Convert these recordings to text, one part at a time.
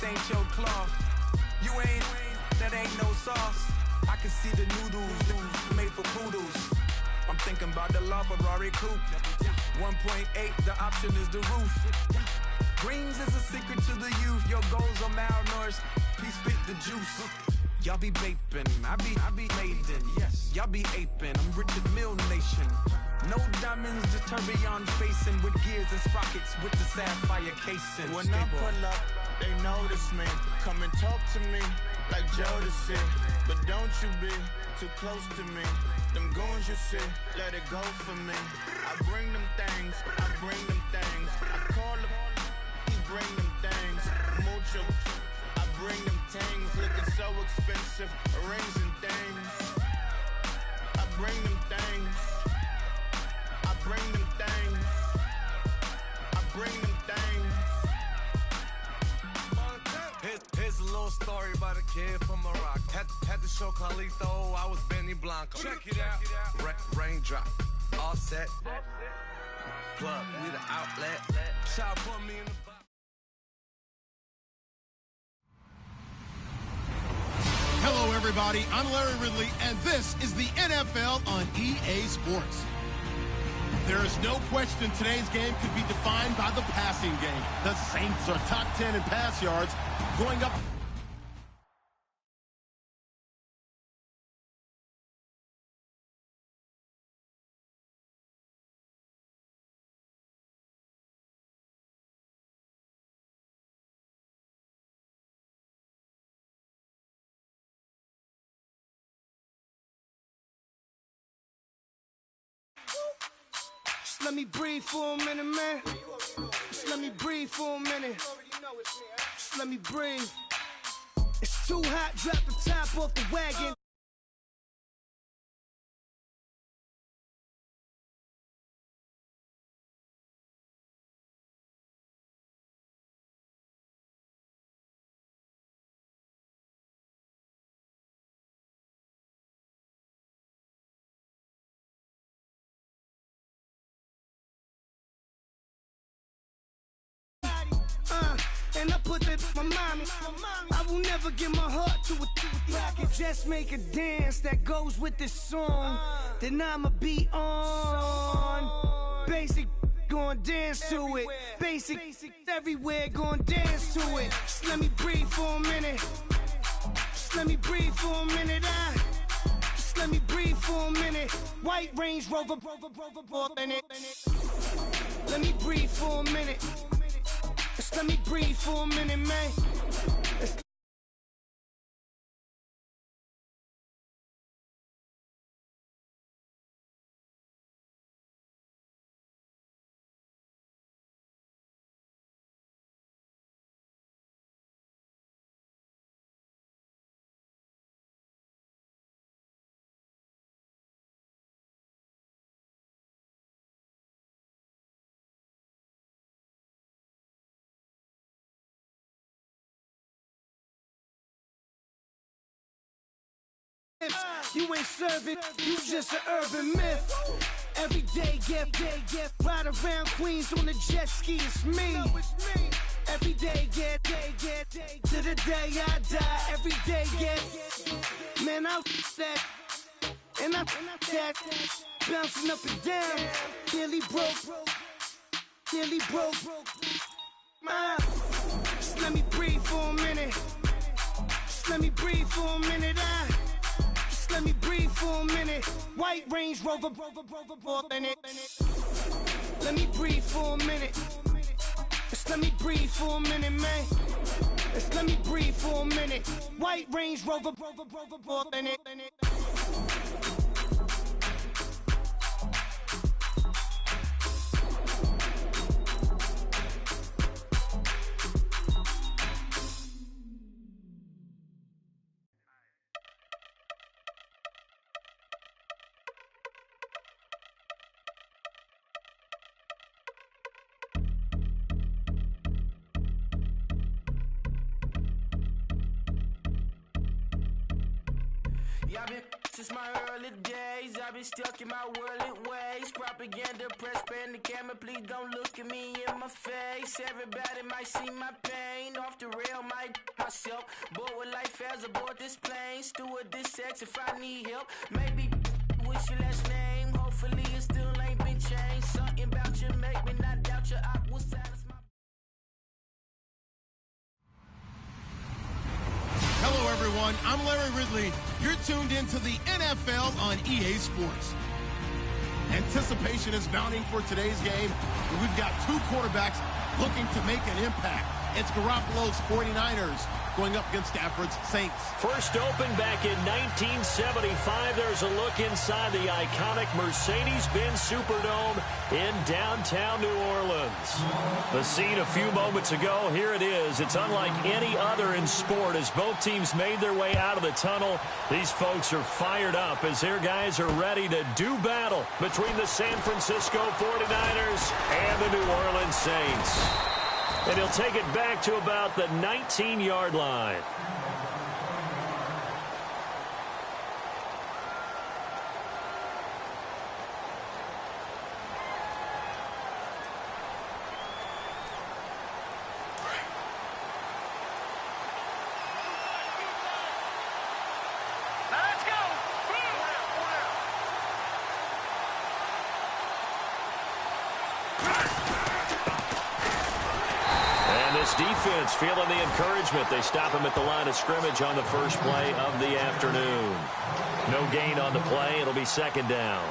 ain't your cloth. You ain't, that ain't no sauce. I can see the noodles made for poodles. I'm thinking about the LaFerrari coupe. 1.8, the option is the roof. Greens is a secret to the youth. Your goals are malnourished. Please spit the juice. Y'all be vaping, I be maiden. Yes, y'all be aping. I'm Richard Mill Nation. No diamonds, just tourbillon facing with gears and sprockets with the sapphire casing. When I pull up, they notice me. Come and talk to me like Jodeci. But don't you be too close to me. Them goons you see, let it go for me. I bring them things, I bring them things. I call them, he bring them things. Mucho, I bring them things. Looking so expensive, rings and things. I bring them things. I bring them things. I bring them things. Here's a little story about a kid from Morocco. Had to show Carlito I was Benny Blanco. Check it out. Raindrop, all set. Plug, we the outlet. Shot put me in the box. Hello, everybody. I'm Larry Ridley, and this is the NFL on EA Sports. There is no question today's game could be defined by the passing game. The Saints are top 10 in pass yards, going up. Just let me breathe for a minute, man. Just let me breathe for a minute. Just let me breathe. It's too hot, drop the top off the wagon. And I put that my mommy. I will never give my heart to a I can just make a dance that goes with this song. Then I'ma be on. Basic, gon' dance to it. Basic, everywhere, gon' dance to it. Just let me breathe for a minute. Just let me breathe for a minute. Just let me breathe for a minute. White Range Rover, in it. Let me breathe for a minute. Just let me breathe for a minute, man. You ain't serving, you just an urban myth. Every day, get ride around Queens on a jet ski, it's me. Every day, get to the day I die. Every day, get man, I that, and I that, bouncing up and down, nearly broke. Just let me breathe for a minute. Just let me breathe for a minute. Just let me breathe for a minute. White Range Rover, in it. Let me breathe for a minute. Just let me breathe for a minute, man. Just let me breathe for a minute. White Range Rover, in it. I've been since my early days, I've been stuck in my worldly ways. Propaganda, press, pan the camera, please don't look at me in my face. Everybody might see my pain, off the rail, my like myself. Bored with life as aboard this plane. Steward this sex if I need help. Maybe what's your last name? Hopefully it still ain't been changed. Something about you make me not doubt you. I will satisfy. Hello, everyone. I'm Larry Ridley. You're tuned into the NFL on EA Sports. Anticipation is mounting for today's game. We've got two quarterbacks looking to make an impact. It's Garoppolo's 49ers going up against Stafford's Saints. First opened back in 1975. There's a look inside the iconic Mercedes-Benz Superdome in downtown New Orleans. The scene a few moments ago, here it is. It's unlike any other in sport as both teams made their way out of the tunnel. These folks are fired up as their guys are ready to do battle between the San Francisco 49ers and the New Orleans Saints. And he'll take it back to about the 19-yard line. Defense feeling the encouragement. They stop him at the line of scrimmage on the first play of the afternoon. No gain on the play. It'll be second down.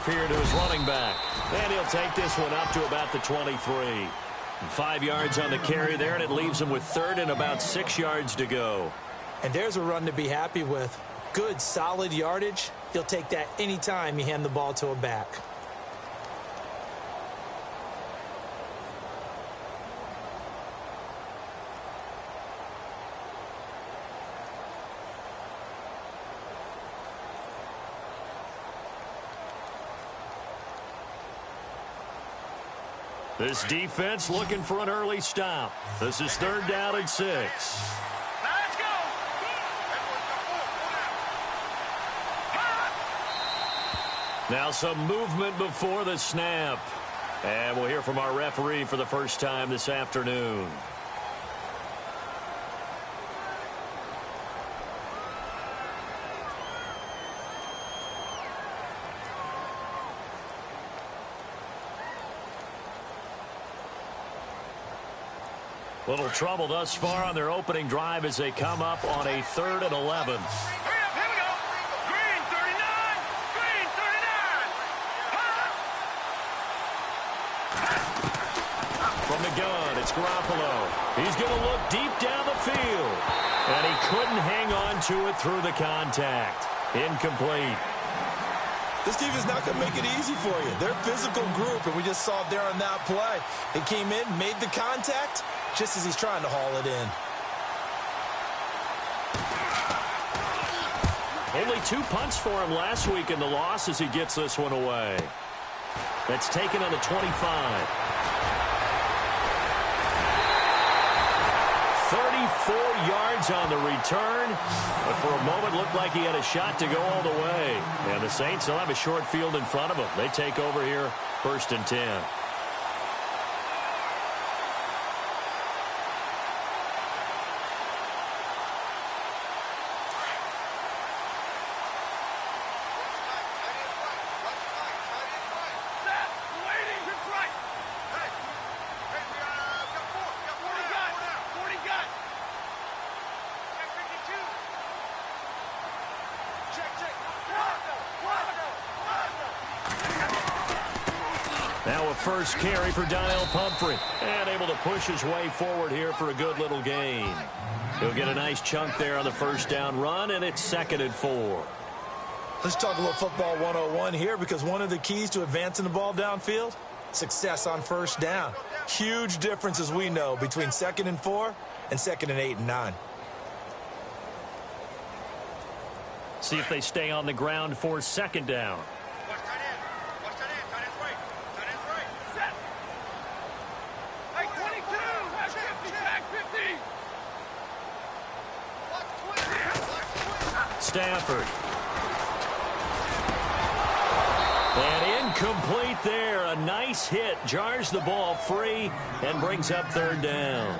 Here to his running back. And he'll take this one up to about the 23. 5 yards on the carry there, and it leaves him with third and about 6 yards to go. And there's a run to be happy with. Good, solid yardage. He'll take that anytime you hand the ball to a back. This defense looking for an early stop. This is third down and 6. Let's go. Now some movement before the snap. And we'll hear from our referee for the first time this afternoon. Little trouble thus far on their opening drive as they come up on a 3rd and 11. Here we go. Green 39. Green 39. From the gun, it's Garoppolo. He's going to look deep down the field. And he couldn't hang on to it through the contact. Incomplete. This defense is not going to make it easy for you. They're a physical group, and we just saw it there on that play. They came in, made the contact, just as he's trying to haul it in. Only 2 punts for him last week in the loss as he gets this one away. That's taken on the 25. 34 yards on the return, but for a moment looked like he had a shot to go all the way. And the Saints will have a short field in front of them. They take over here, 1st and 10. Now a first carry for Donnell Pumphrey. And able to push his way forward here for a good little gain. He'll get a nice chunk there on the first down run, and it's 2nd and 4. Let's talk a little football 101 here, because one of the keys to advancing the ball downfield success on first down. Huge difference, as we know, between 2nd and 4 and 2nd and 8 and 9. See if they stay on the ground for 2nd down. Stafford. And incomplete there. A nice hit. Jars the ball free and brings up 3rd down.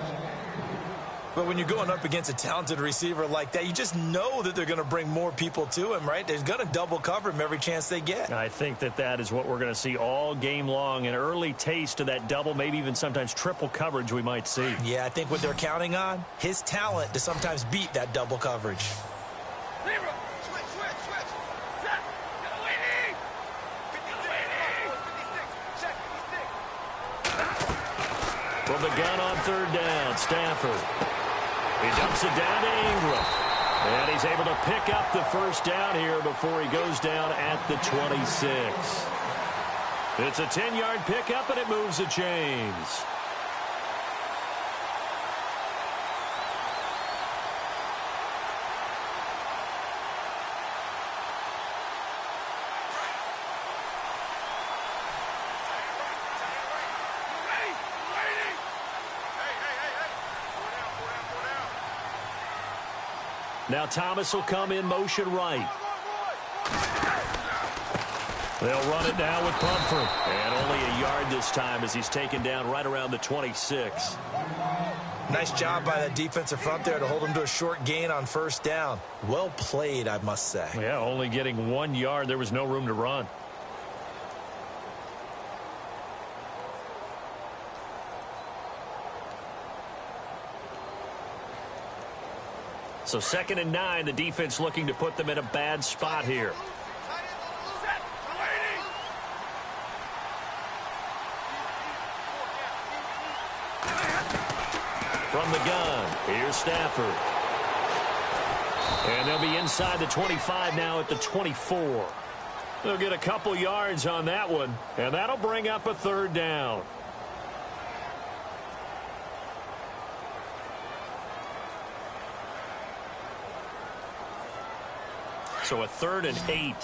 But when you're going up against a talented receiver like that, you just know that they're going to bring more people to him, right? They're going to double cover him every chance they get. I think that is what we're going to see all game long. An early taste of that double, maybe even sometimes triple coverage we might see. Yeah, I think what they're counting on, his talent to sometimes beat that double coverage. From the gun on 3rd down, Stafford. He dumps it down to Ingram. And he's able to pick up the 1st down here before he goes down at the 26. It's a 10-yard pickup, and it moves the chains. Now Thomas will come in motion right. They'll run it now with Plumford. And only a yard this time as he's taken down right around the 26. Nice job by that defensive front there to hold him to a short gain on 1st down. Well played, I must say. Yeah, only getting 1 yard. There was no room to run. So 2nd and 9, the defense looking to put them in a bad spot here. From the gun, here's Stafford. And they'll be inside the 25 now at the 24. They'll get a couple yards on that one, and that'll bring up a 3rd down. So a 3rd and 8.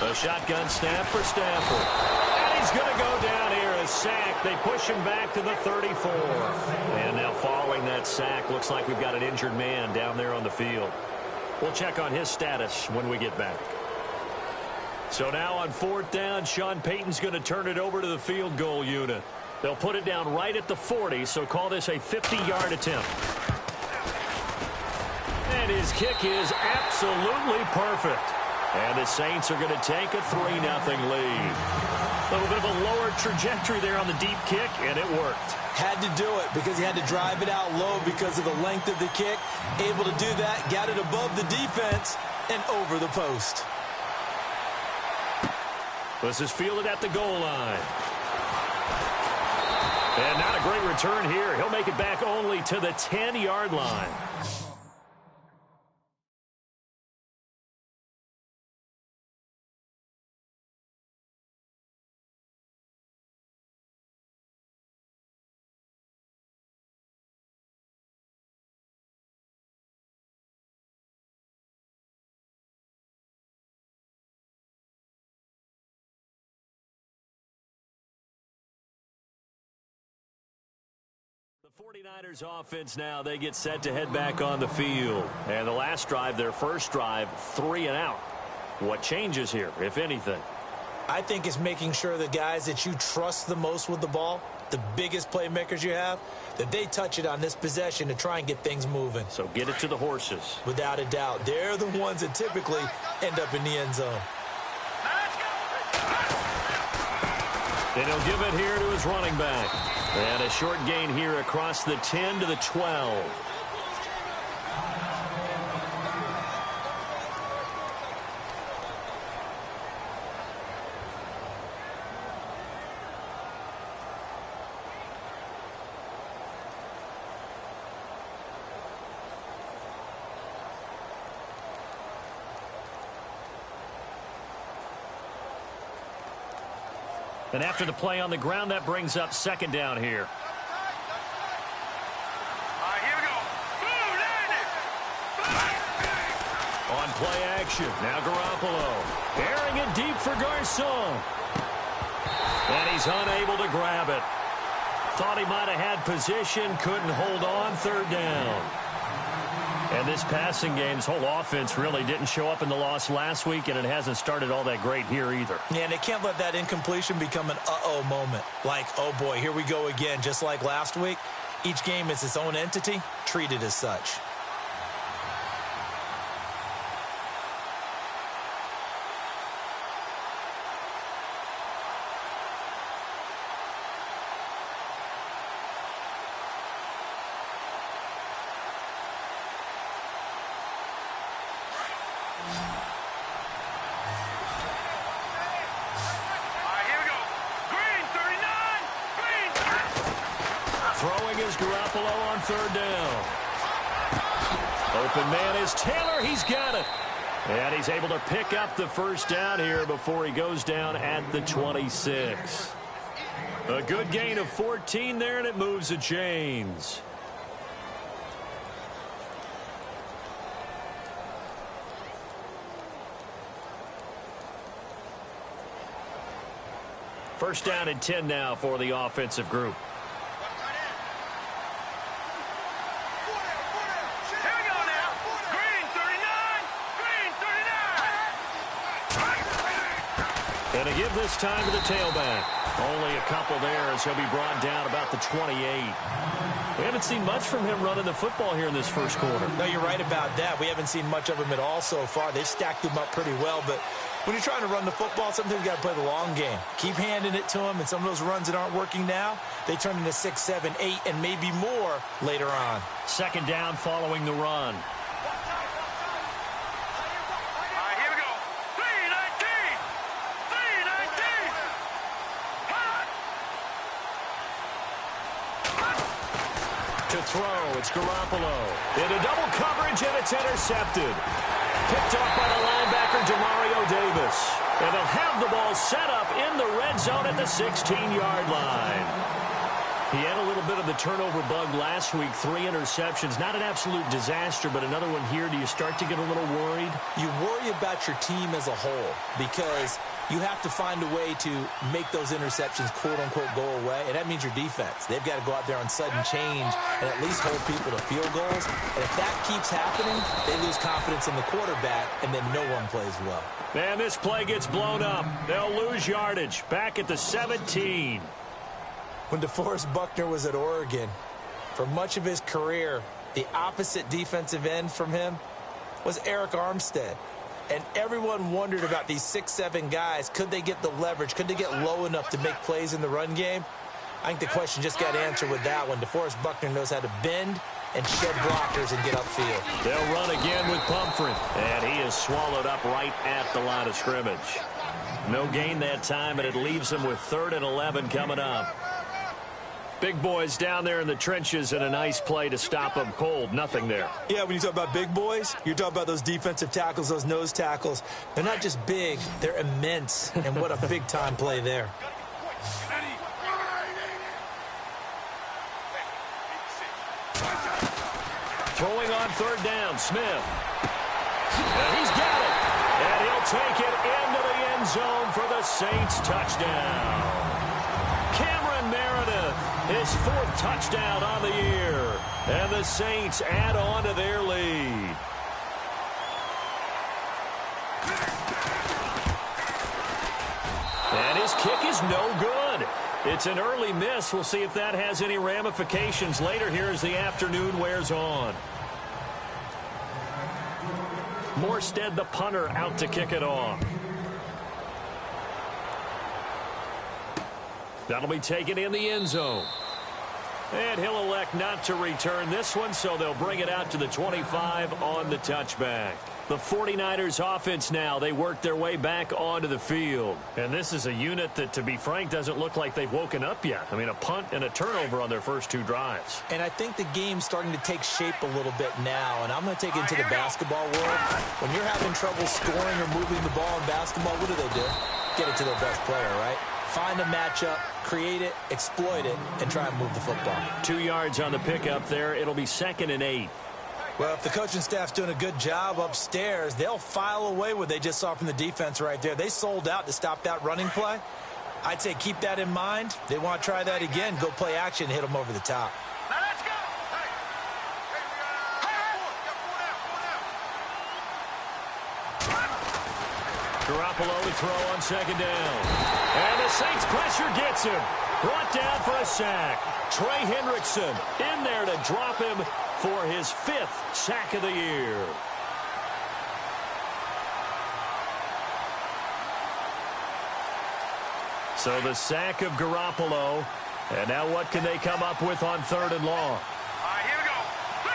A shotgun snap for Stafford. And he's going to go down here. A sack. They push him back to the 34. And now following that sack, looks like we've got an injured man down there on the field. We'll check on his status when we get back. So now on 4th down, Sean Payton's going to turn it over to the field goal unit. They'll put it down right at the 40, so call this a 50-yard attempt. And his kick is absolutely perfect. And the Saints are going to take a 3-0 lead. A little bit of a lower trajectory there on the deep kick, and it worked. Had to do it because he had to drive it out low because of the length of the kick. Able to do that, got it above the defense and over the post. This is fielded at the goal line. And not a great return here. He'll make it back only to the 10-yard line. The 49ers offense now, they get set to head back on the field. And the last drive, their first drive, 3 and out. What changes here, if anything? I think it's making sure the guys that you trust the most with the ball, the biggest playmakers you have, that they touch it on this possession to try and get things moving. So get it to the horses. Without a doubt. They're the ones that typically end up in the end zone. And he'll give it here to his running back. And a short gain here across the 10 to the 12. And after the play on the ground, that brings up second down here. On play action, now Garoppolo. Airing it deep for Garcon. And he's unable to grab it. Thought he might have had position, couldn't hold on, third down. And this passing game's whole offense really didn't show up in the loss last week, and it hasn't started all that great here either. Yeah, and they can't let that incompletion become an uh-oh moment. Like, oh boy, here we go again, just like last week. Each game is its own entity, treated as such. Throwing is Garoppolo on third down. Open man is Taylor. He's got it. And he's able to pick up the first down here before he goes down at the 26. A good gain of 14 there, and it moves the chains. First down and 10 now for the offensive group. And to give this time to the tailback. Only a couple there as he'll be brought down about the 28. We haven't seen much from him running the football here in this first quarter. No, you're right about that. We haven't seen much of him at all so far. They've stacked him up pretty well, but when you're trying to run the football, sometimes you got to play the long game. Keep handing it to him, and some of those runs that aren't working now, they turn into 6, 7, 8, and maybe more later on. Second down following the run. To throw, it's Garoppolo. Into double coverage, and it's intercepted. Picked off by the linebacker, Demario Davis. And they'll have the ball set up in the red zone at the 16-yard line. He had a little bit of the turnover bug last week, 3 interceptions. Not an absolute disaster, but another one here. Do you start to get a little worried? You worry about your team as a whole because you have to find a way to make those interceptions, quote-unquote, go away, and that means your defense. They've got to go out there on sudden change and at least hold people to field goals. And if that keeps happening, they lose confidence in the quarterback, and then no one plays well. And this play gets blown up. They'll lose yardage. Back at the 17. When DeForest Buckner was at Oregon, for much of his career, the opposite defensive end from him was Eric Armstead. And everyone wondered about these 6'7" guys. Could they get the leverage? Could they get low enough to make plays in the run game? I think the question just got answered with that one. DeForest Buckner knows how to bend and shed blockers and get upfield. They'll run again with Pumphrey. And he is swallowed up right at the line of scrimmage. No gain that time, and it leaves him with 3rd and 11 coming up. Big boys down there in the trenches, and a nice play to stop them cold. Nothing there. Yeah, when you talk about big boys, you're talking about those defensive tackles, those nose tackles. They're not just big, they're immense. And what a big-time play there. Throwing on 3rd down, Smith. And he's got it. And he'll take it into the end zone for the Saints touchdown. Cameron Meredith, his 4th touchdown on the year. And the Saints add on to their lead. And his kick is no good. It's an early miss. We'll see if that has any ramifications later here as the afternoon wears on. Morstead, the punter, out to kick it off. That'll be taken in the end zone. And he'll elect not to return this one, so they'll bring it out to the 25 on the touchback. The 49ers offense now, they work their way back onto the field. And this is a unit that, to be frank, doesn't look like they've woken up yet. I mean, a punt and a turnover on their first 2 drives. And I think the game's starting to take shape a little bit now. And I'm going to take it into the basketball world. When you're having trouble scoring or moving the ball in basketball, what do? Get it to their best player, right? find a matchup, create it, exploit it, and try and move the football. 2 yards on the pickup there. It'll be 2nd and 8. Well, if the coaching staff's doing a good job upstairs, they'll file away what they just saw from the defense right there. They sold out to stop that running play. I'd say keep that in mind. They want to try that again. Go play action, hit them over the top. Now let's go. Garoppolo to throw on 2nd down. And the Saints pressure gets him. Brought down for a sack. Trey Hendrickson in there to drop him for his 5th sack of the year. So the sack of Garoppolo. And now what can they come up with on 3rd and long? All right, here we go. 3-19.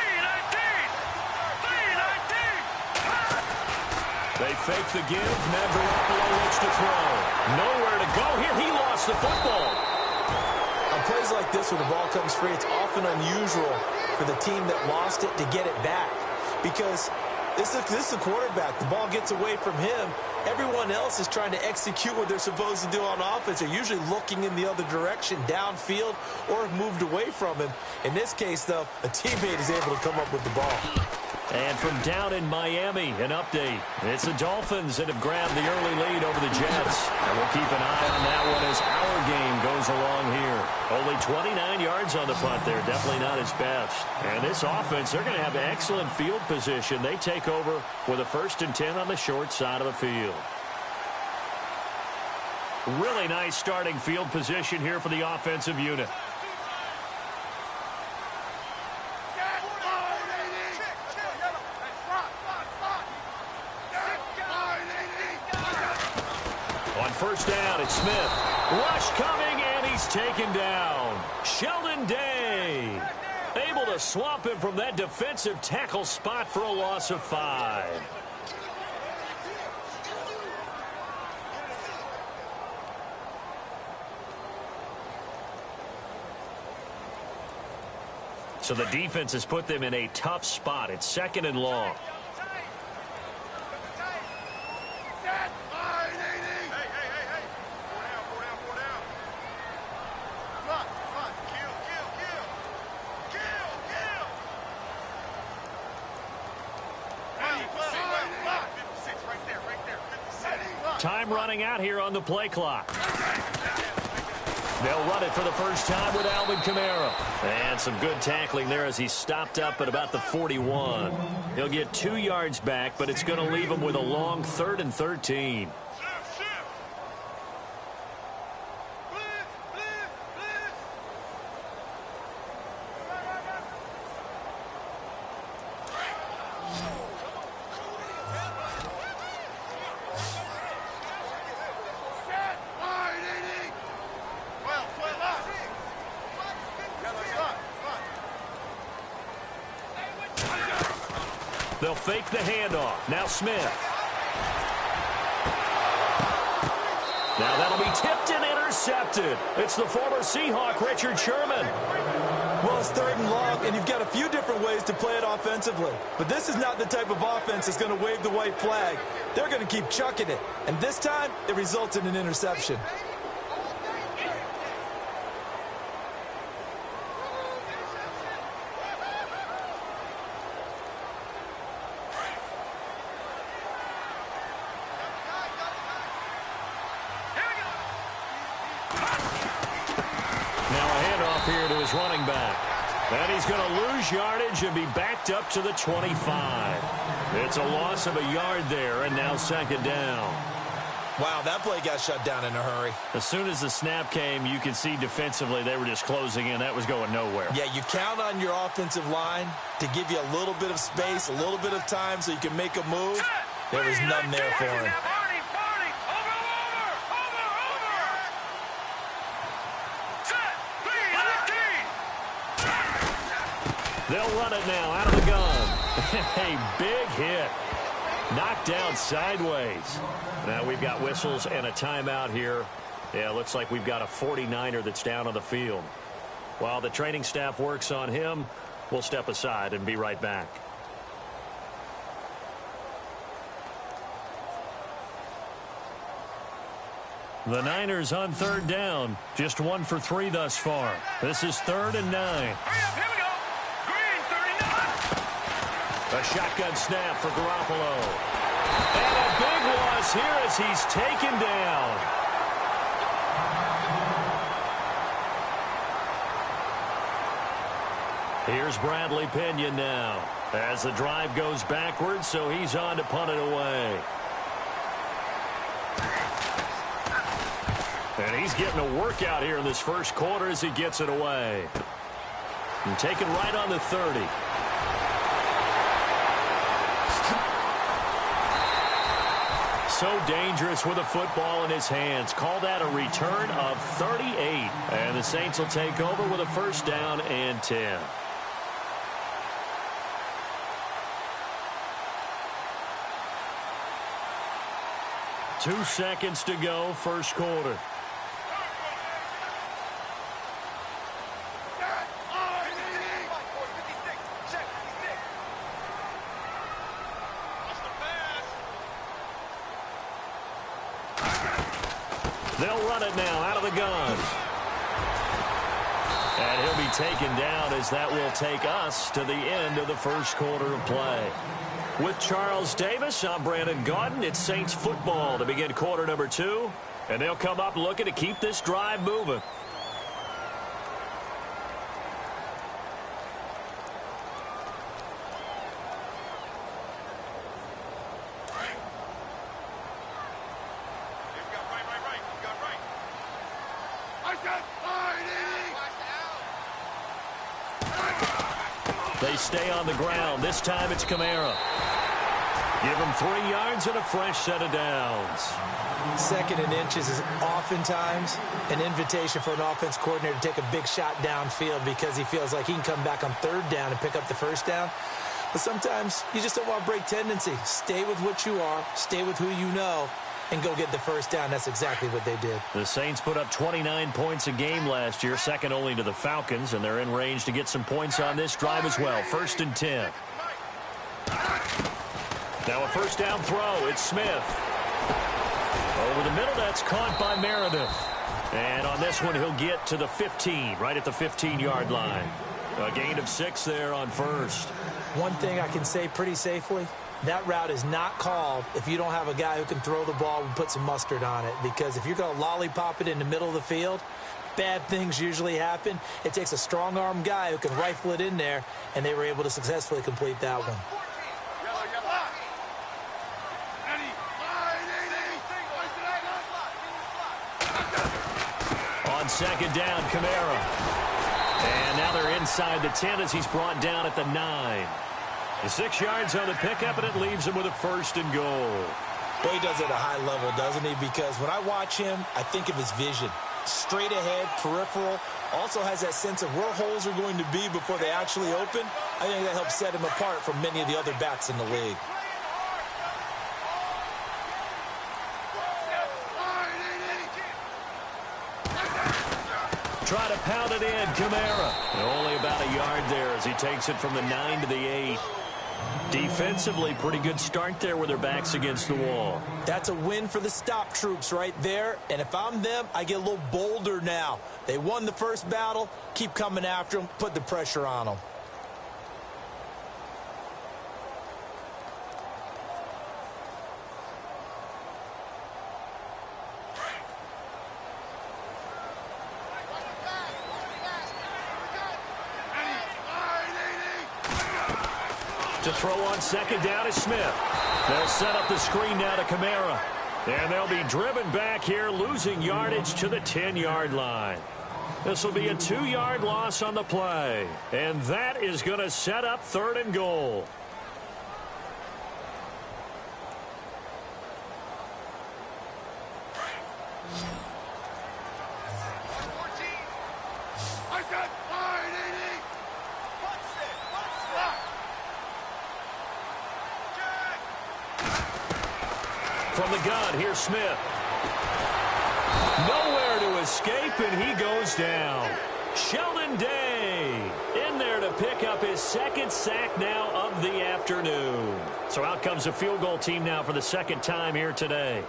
3-19. They fake the give. Now Garoppolo looks to throw. Nowhere to go here. He lost the football. On plays like this where the ball comes free, it's often unusual for the team that lost it to get it back. Because this is a quarterback. The ball gets away from him. Everyone else is trying to execute what they're supposed to do on offense. They're usually looking in the other direction, downfield, or have moved away from him. In this case, though, a teammate is able to come up with the ball. And from down in Miami, an update. It's the Dolphins that have grabbed the early lead over the Jets. And we'll keep an eye on that one as our game goes along here. Only 29 yards on the punt there. Definitely not his best. And this offense, they're going to have excellent field position. They take over with a 1st and 10 on the short side of the field. Really nice starting field position here for the offensive unit. On 1st down, it's Smith. Rush coming, and he's taken down. Sheldon Day able to swamp him from that defensive tackle spot for a loss of 5. So the defense has put them in a tough spot. It's 2nd and long. Time running out here on the play clock. They'll run it for the first time with Alvin Kamara. And some good tackling there as he stopped up at about the 41. He'll get 2 yards back, but it's going to leave him with a long 3rd and 13. They'll fake the handoff. Now Smith. Now that'll be tipped and intercepted. It's the former Seahawk, Richard Sherman. Well, it's 3rd and long, and you've got a few different ways to play it offensively. But this is not the type of offense that's going to wave the white flag. They're going to keep chucking it. And this time, it results in an interception. Here to his running back. And he's going to lose yardage and be backed up to the 25. It's a loss of a yard there, and now 2nd down. Wow, that play got shut down in a hurry. As soon as the snap came, you could see defensively they were just closing in. That was going nowhere. Yeah, you count on your offensive line to give you a little bit of space, a little bit of time so you can make a move. There was none there for him. They'll run it now out of the gun. A big hit. Knocked down sideways. Now we've got whistles and a timeout here. Yeah, looks like we've got a 49er that's down on the field. While the training staff works on him, we'll step aside and be right back. The Niners on third down. Just 1 for 3 thus far. This is 3rd and 9. Hurry up, here we go. Green 39. A shotgun snap for Garoppolo. And a big loss here as he's taken down. Here's Bradley Pinion now as the drive goes backwards, so he's on to punt it away. And he's getting a workout here in this first quarter as he gets it away. And taken right on the 30. So dangerous with a football in his hands. Call that a return of 38. And the Saints will take over with a first down and 10. Two seconds to go, first quarter. They'll run it now out of the gun. And he'll be taken down as that will take us to the end of the first quarter of play. With Charles Davis, I'm Brandon Gaudin. It's Saints football to begin quarter number 2. And they'll come up looking to keep this drive moving. They stay on the ground. This time it's Kamara. Give him 3 yards and a fresh set of downs. 2nd and inches is oftentimes an invitation for an offense coordinator to take a big shot downfield because he feels like he can come back on 3rd down and pick up the first down. But sometimes you just don't want to break tendency. Stay with what you are. Stay with who you know. And go get the first down. That's exactly what they did. The Saints put up 29 points a game last year, second only to the Falcons, and they're in range to get some points on this drive as well. 1st and 10. Now a first down throw. It's Smith. Over the middle, that's caught by Meredith. And on this one, he'll get to the 15, right at the 15-yard line. A gain of 6 there on first. One thing I can say pretty safely, that route is not called if you don't have a guy who can throw the ball and put some mustard on it. Because if you're going to lollipop it in the middle of the field, bad things usually happen. It takes a strong-arm guy who can rifle it in there, and they were able to successfully complete that one. On 2nd down, Kamara. And now they're inside the 10 as he's brought down at the 9. 6 yards on the pickup, and it leaves him with a 1st and goal. Well, he does it at a high level, doesn't he? Because when I watch him, I think of his vision. Straight ahead, peripheral. Also has that sense of where holes are going to be before they actually open. I think that helps set him apart from many of the other backs in the league. Try to pound it in, Kamara. And only about a yard there as he takes it from the 9 to the 8. Defensively, pretty good start there with their backs against the wall. That's a win for the stop troops right there. And if I'm them, I get a little bolder now. They won the first battle. Keep coming after them. Put the pressure on them. To throw on 2nd down is Smith. They'll set up the screen now to Kamara. And they'll be driven back here, losing yardage to the 10-yard line. This will be a 2-yard loss on the play. And that is going to set up 3rd and goal. From the gun, here's Smith. Nowhere to escape, and he goes down. Sheldon Day in there to pick up his 2nd sack now of the afternoon. So out comes the field goal team now for the 2nd time here today.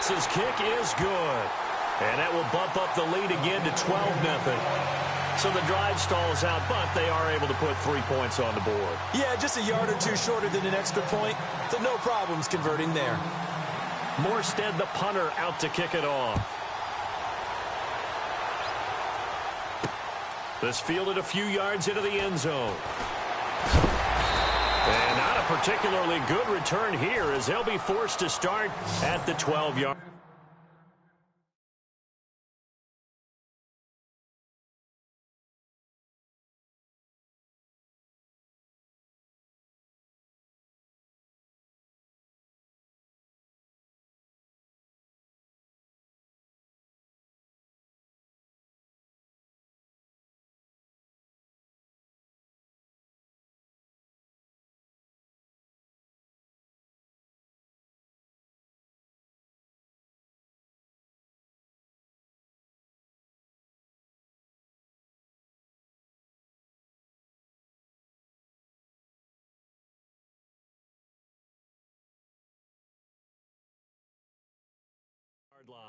Saints' kick is good. And that will bump up the lead again to 12-0. So the drive stalls out, but they are able to put 3 points on the board. Yeah, just a yard or two shorter than an extra point, so no problems converting there. Morstead, the punter, out to kick it off. This fielded a few yards into the end zone. And not a particularly good return here as they'll be forced to start at the 12-yard. Line.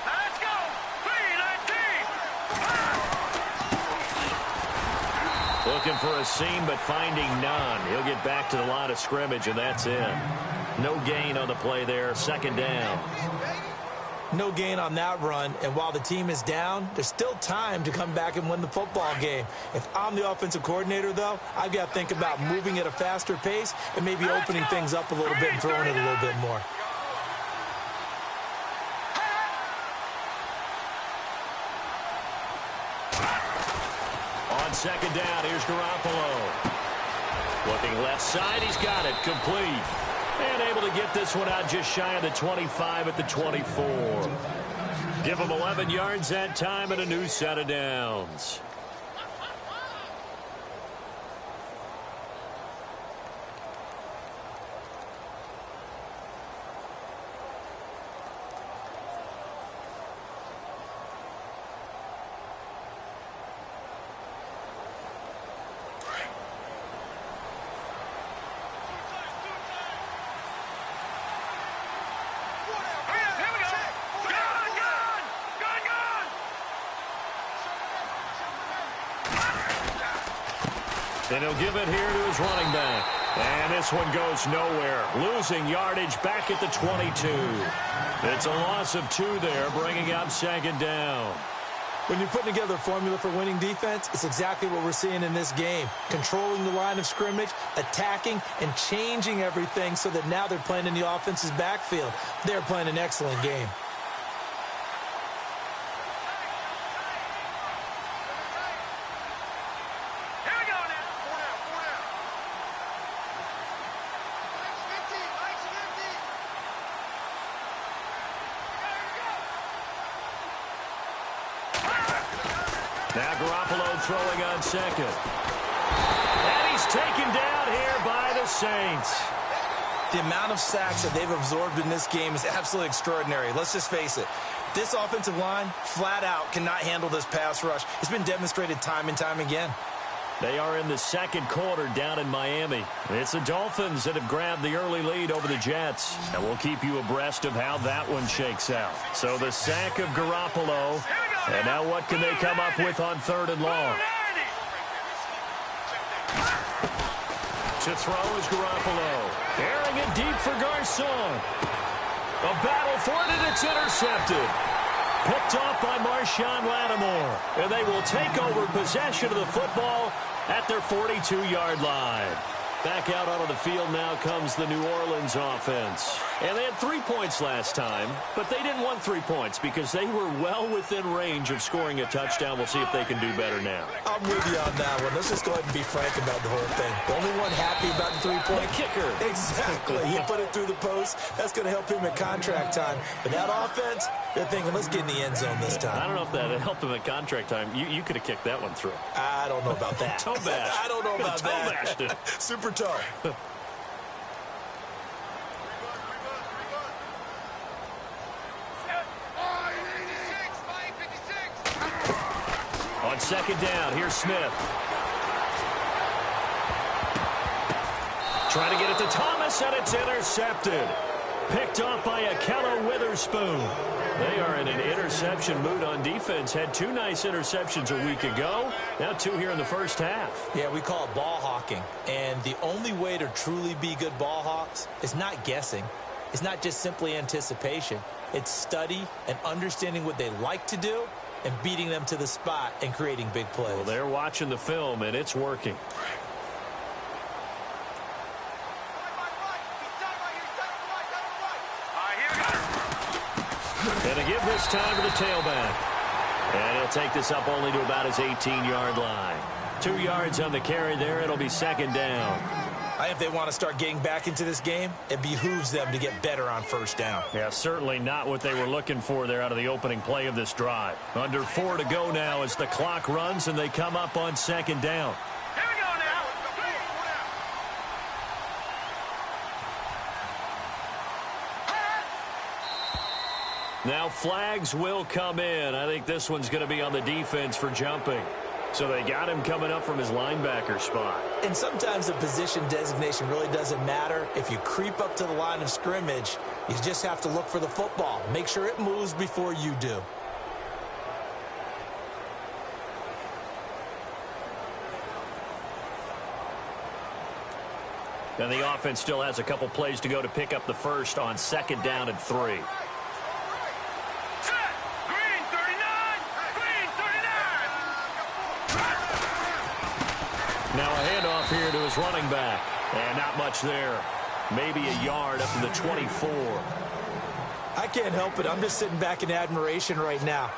Let's go! 3-19! Looking for a seam, but finding none. He'll get back to the line of scrimmage, and that's it. No gain on the play there. Second down. No gain on that run, and while the team is down, there's still time to come back and win the football game. If I'm the offensive coordinator, though, I've got to think about moving at a faster pace and maybe opening things up a little bit and throwing it a little bit more. On second down, here's Garoppolo. Looking left side, he's got it, complete. And able to get this one out just shy of the 25 at the 24. Give him 11 yards that time and a new set of downs. And he'll give it here to his running back. And this one goes nowhere. Losing yardage back at the 22. It's a loss of 2 there, bringing up second down. When you're putting together a formula for winning defense, it's exactly what we're seeing in this game. Controlling the line of scrimmage, attacking, and changing everything so that now they're playing in the offense's backfield. They're playing an excellent game. Now Garoppolo throwing on second. And he's taken down here by the Saints. The amount of sacks that they've absorbed in this game is absolutely extraordinary. Let's just face it. This offensive line, flat out, cannot handle this pass rush. It's been demonstrated time and time again. They are in the second quarter down in Miami. It's the Dolphins that have grabbed the early lead over the Jets. And we'll keep you abreast of how that one shakes out. So the sack of Garoppolo. And now what can they come up with on third and long? To throw is Garoppolo. Airing it deep for Garcon. A battle for it, and it's intercepted. Picked off by Marshawn Lattimore. And they will take over possession of the football at their 42-yard line. Back out onto the field now comes the New Orleans offense. And they had 3 points last time, but they didn't want 3 points because they were well within range of scoring a touchdown. We'll see if they can do better now. I'm with you on that one. Let's just go ahead and be frank about the whole thing. The only one happy about the 3-point kicker. Exactly. He put it through the post. That's going to help him at contract time. But that offense, they're thinking, let's get in the end zone this time. I don't know if that helped him at contract time. You could have kicked that one through. I don't know about that. Toe bash. I don't know about that. Toe bashed it. Super toe. second down. Here's Smith. Trying to get it to Thomas, and it's intercepted. Picked off by Akello Witherspoon. They are in an interception mood on defense. Had 2 nice interceptions a week ago. Now 2 here in the first half. Yeah, we call it ball hawking. And the only way to truly be good ball hawks is not guessing. It's not just simply anticipation. It's study and understanding what they like to do and beating them to the spot and creating big plays. Well, they're watching the film, and it's working. And a give this time to the tailback. And he'll take this up only to about his 18-yard line. 2 yards on the carry there. It'll be second down. If they want to start getting back into this game, it behooves them to get better on first down. Yeah, certainly not what they were looking for there out of the opening play of this drive. Under 4 to go now as the clock runs and they come up on second down. Here we go now. Now flags will come in. I think this one's going to be on the defense for jumping. So they got him coming up from his linebacker spot. And sometimes the position designation really doesn't matter. If you creep up to the line of scrimmage, you just have to look for the football. Make sure it moves before you do. And the offense still has a couple plays to go to pick up the first on second down and 3. Now a handoff here to his running back. And not much there. Maybe a yard up to the 24. I can't help it. I'm just sitting back in admiration right now.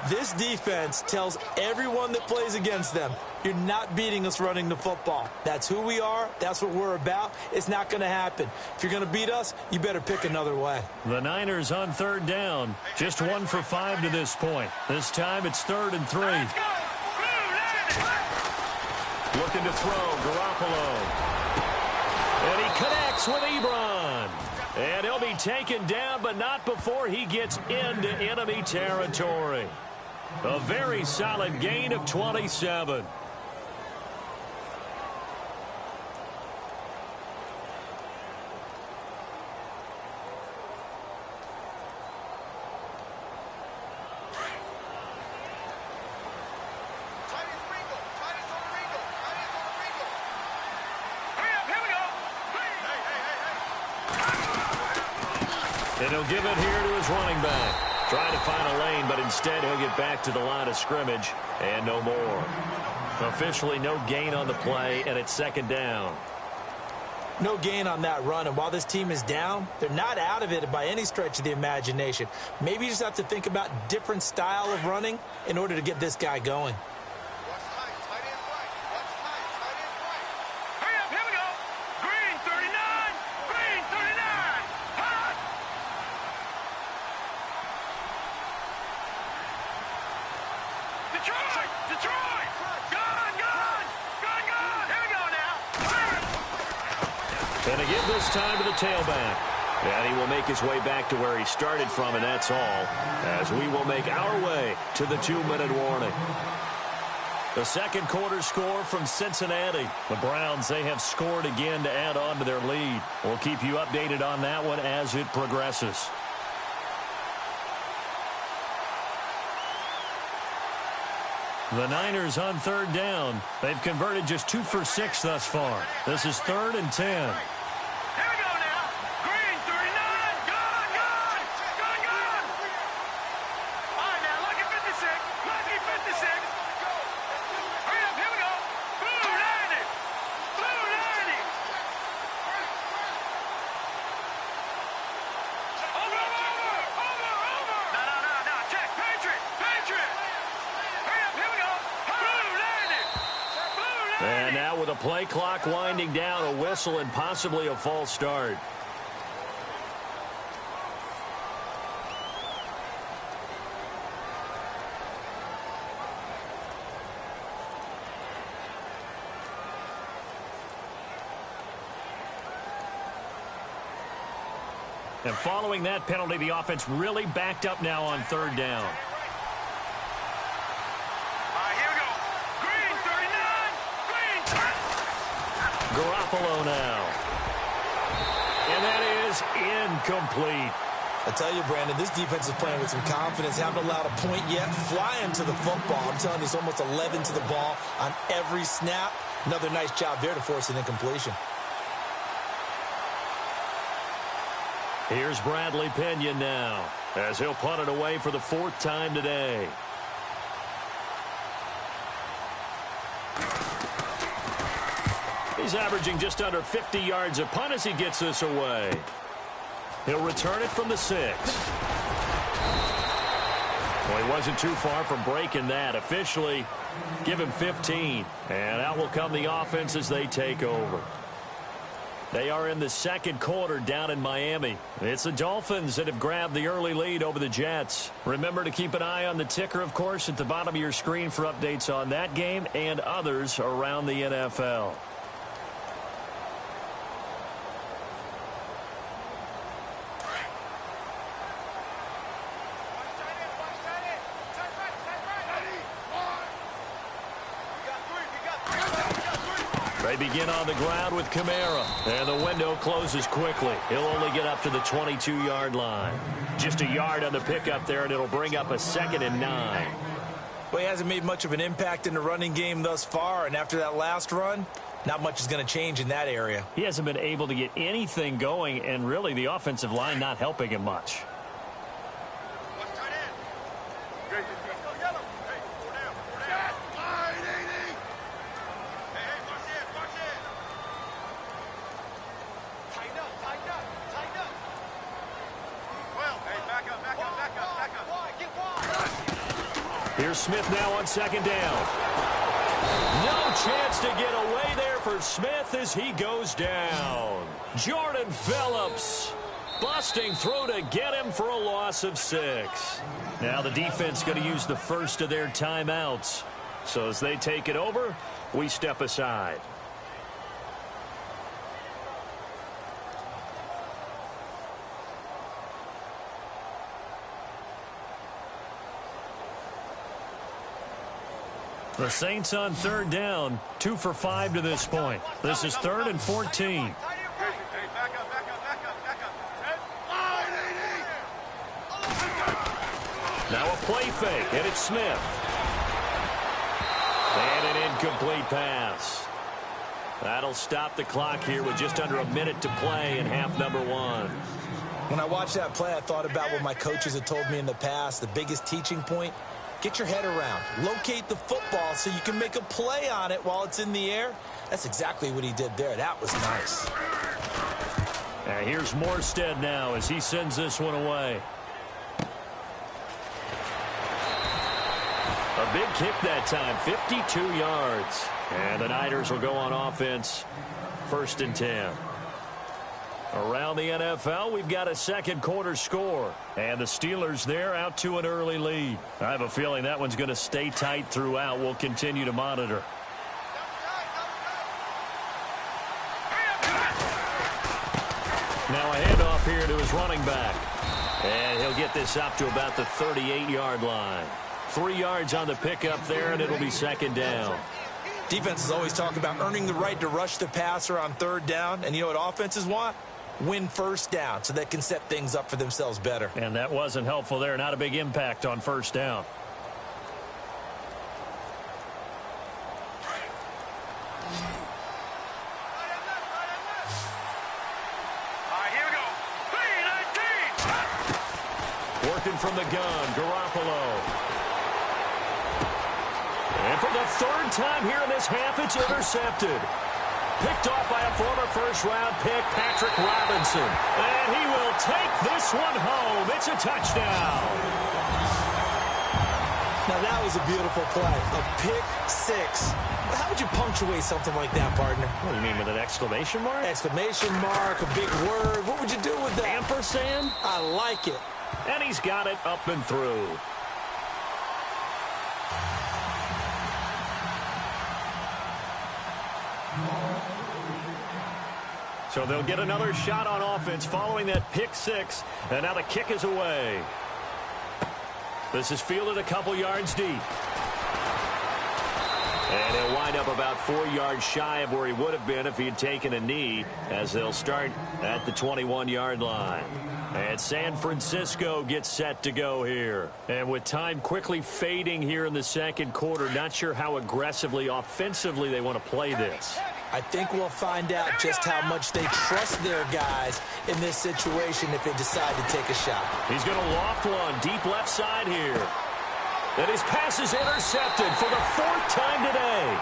This defense tells everyone that plays against them, you're not beating us running the football. That's who we are. That's what we're about. It's not going to happen. If you're going to beat us, you better pick another way. The Niners on third down. Just 1 for 5 to this point. This time it's 3rd and 3. Looking to throw, Garoppolo. And he connects with Ebron. And he'll be taken down, but not before he gets into enemy territory. A very solid gain of 27. And he'll give it here to his running back. Trying to find a lane, but instead he'll get back to the line of scrimmage and no more. Officially no gain on the play, and it's second down. No gain on that run, and while this team is down, they're not out of it by any stretch of the imagination. Maybe you just have to think about different style of running in order to get this guy going. And a give this time to the tailback. And he will make his way back to where he started from, and that's all, as we will make our way to the 2-minute warning. The second quarter score from Cincinnati. The Browns, they have scored again to add on to their lead. We'll keep you updated on that one as it progresses. The Niners on third down. They've converted just 2 for 6 thus far. This is 3rd and 10. And now with a play clock winding down, a whistle and possibly a false start. And following that penalty, the offense really backed up now on third down. Here we go. Garoppolo now. And that is incomplete. I tell you, Brandon, this defense is playing with some confidence. Haven't allowed a point yet. Flying to the football. I'm telling you, it's almost 11 to the ball on every snap. Another nice job there to force an incompletion. Here's Bradley Pena now, as he'll punt it away for the 4th time today. He's averaging just under 50 yards a punt as he gets this away. He'll return it from the 6. Well, he wasn't too far from breaking that. Officially, give him 15. And out will come the offense as they take over. They are in the 2nd quarter down in Miami. It's the Dolphins that have grabbed the early lead over the Jets. Remember to keep an eye on the ticker, of course, at the bottom of your screen for updates on that game and others around the NFL. They begin on the ground with Kamara, and the window closes quickly. He'll only get up to the 22-yard line. Just a yard on the pickup there, and it'll bring up a 2nd and 9. Well, he hasn't made much of an impact in the running game thus far, and after that last run, not much is going to change in that area. He hasn't been able to get anything going, and really the offensive line not helping him much. Here's Smith now on 2nd down. No chance to get away there for Smith as he goes down. Jordan Phillips busting through to get him for a loss of 6. Now the defense going to use the first of their timeouts. So as they take it over, we step aside. The Saints on 3rd down, 2 for 5 to this point. This is 3rd and 14. Now a play fake, and it's Smith. And an incomplete pass. That'll stop the clock here with just under a minute to play in half number 1. When I watched that play, I thought about what my coaches had told me in the past. The biggest teaching point: get your head around. Locate the football so you can make a play on it while it's in the air. That's exactly what he did there. That was nice. And here's Morstead now as he sends this one away. A big kick that time, 52 yards. And the Niners will go on offense, 1st and 10. Around the NFL, we've got a 2nd quarter score. And the Steelers there out to an early lead. I have a feeling that one's going to stay tight throughout. We'll continue to monitor. Now a handoff here to his running back. And he'll get this up to about the 38-yard line. 3 yards on the pickup there, and it'll be 2nd down. Defenses always talk about earning the right to rush the passer on 3rd down. And you know what offenses want? Win 1st down so they can set things up for themselves better. And that wasn't helpful there. Not a big impact on 1st down. Here we go. 3-19. Working from the gun, Garoppolo. And for the 3rd time here in this half, it's intercepted. Picked off by a former first-round pick, Patrick Robinson. And he will take this one home. It's a touchdown. Now, that was a beautiful play. A pick 6. How would you punctuate something like that, partner? What do you mean, with an exclamation mark? Exclamation mark, a big word. What would you do with that? Ampersand? I like it. And he's got it up and through. So they'll get another shot on offense following that pick 6. And now the kick is away. This is fielded a couple yards deep. And he'll wind up about 4 yards shy of where he would have been if he had taken a knee, as they'll start at the 21-yard line. And San Francisco gets set to go here. And with time quickly fading here in the second quarter, not sure how aggressively, offensively they want to play this. I think we'll find out just how much they trust their guys in this situation if they decide to take a shot. He's going to loft one deep left side here. And his pass is intercepted for the 4th time today.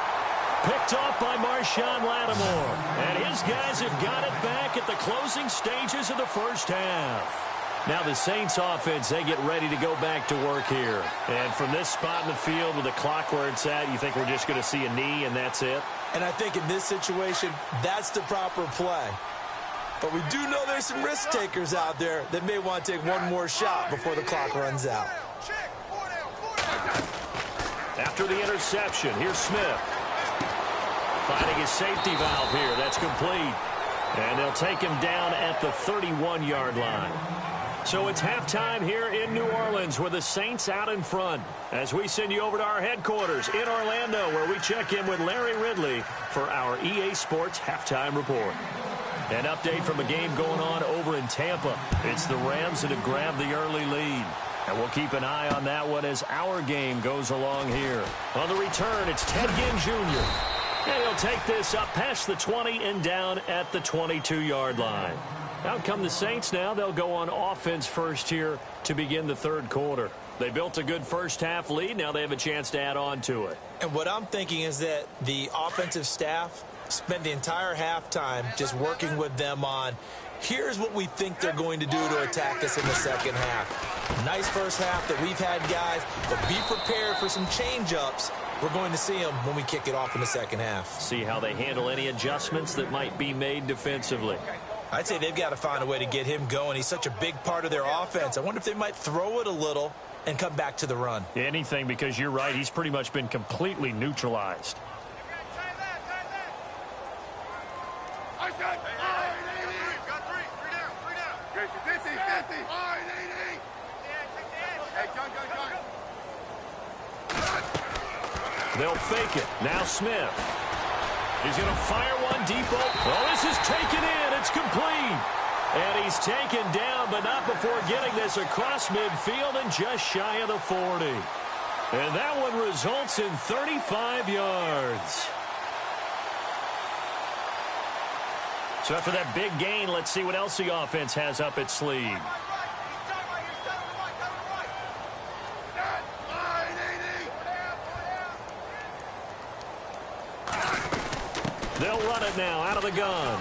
Picked off by Marshawn Lattimore. And his guys have got it back at the closing stages of the first half. Now the Saints offense, they get ready to go back to work here. And from this spot in the field with the clock where it's at, you think we're just going to see a knee and that's it? And I think in this situation, that's the proper play. But we do know there's some risk takers out there that may want to take one more shot before the clock runs out. After the interception, here's Smith. Finding his safety valve here. That's complete. And they'll take him down at the 31-yard line. So it's halftime here in New Orleans with the Saints out in front as we send you over to our headquarters in Orlando, where we check in with Larry Ridley for our EA Sports Halftime Report. An update from a game going on over in Tampa. It's the Rams that have grabbed the early lead. And we'll keep an eye on that one as our game goes along here. On the return, it's Ted Ginn Jr. And he'll take this up past the 20 and down at the 22-yard line. Out come the Saints now. They'll go on offense first here to begin the third quarter. They built a good first-half lead. Now they have a chance to add on to it. And what I'm thinking is that the offensive staff spent the entire halftime just working with them on, here's what we think they're going to do to attack us in the second half. Nice first half that we've had, guys, but be prepared for some change-ups. We're going to see them when we kick it off in the second half. See how they handle any adjustments that might be made defensively. I'd say they've got to find a way to get him going. He's such a big part of their offense. I wonder if they might throw it a little and come back to the run. Anything, because you're right. He's pretty much been completely neutralized. They'll fake it. Now Smith. He's going to fire one deep. Oh, this is taken in. It's complete. And he's taken down, but not before getting this across midfield and just shy of the 40. And that one results in 35 yards. So after that big gain, let's see what else the offense has up its sleeve. They'll run it now out of the gun.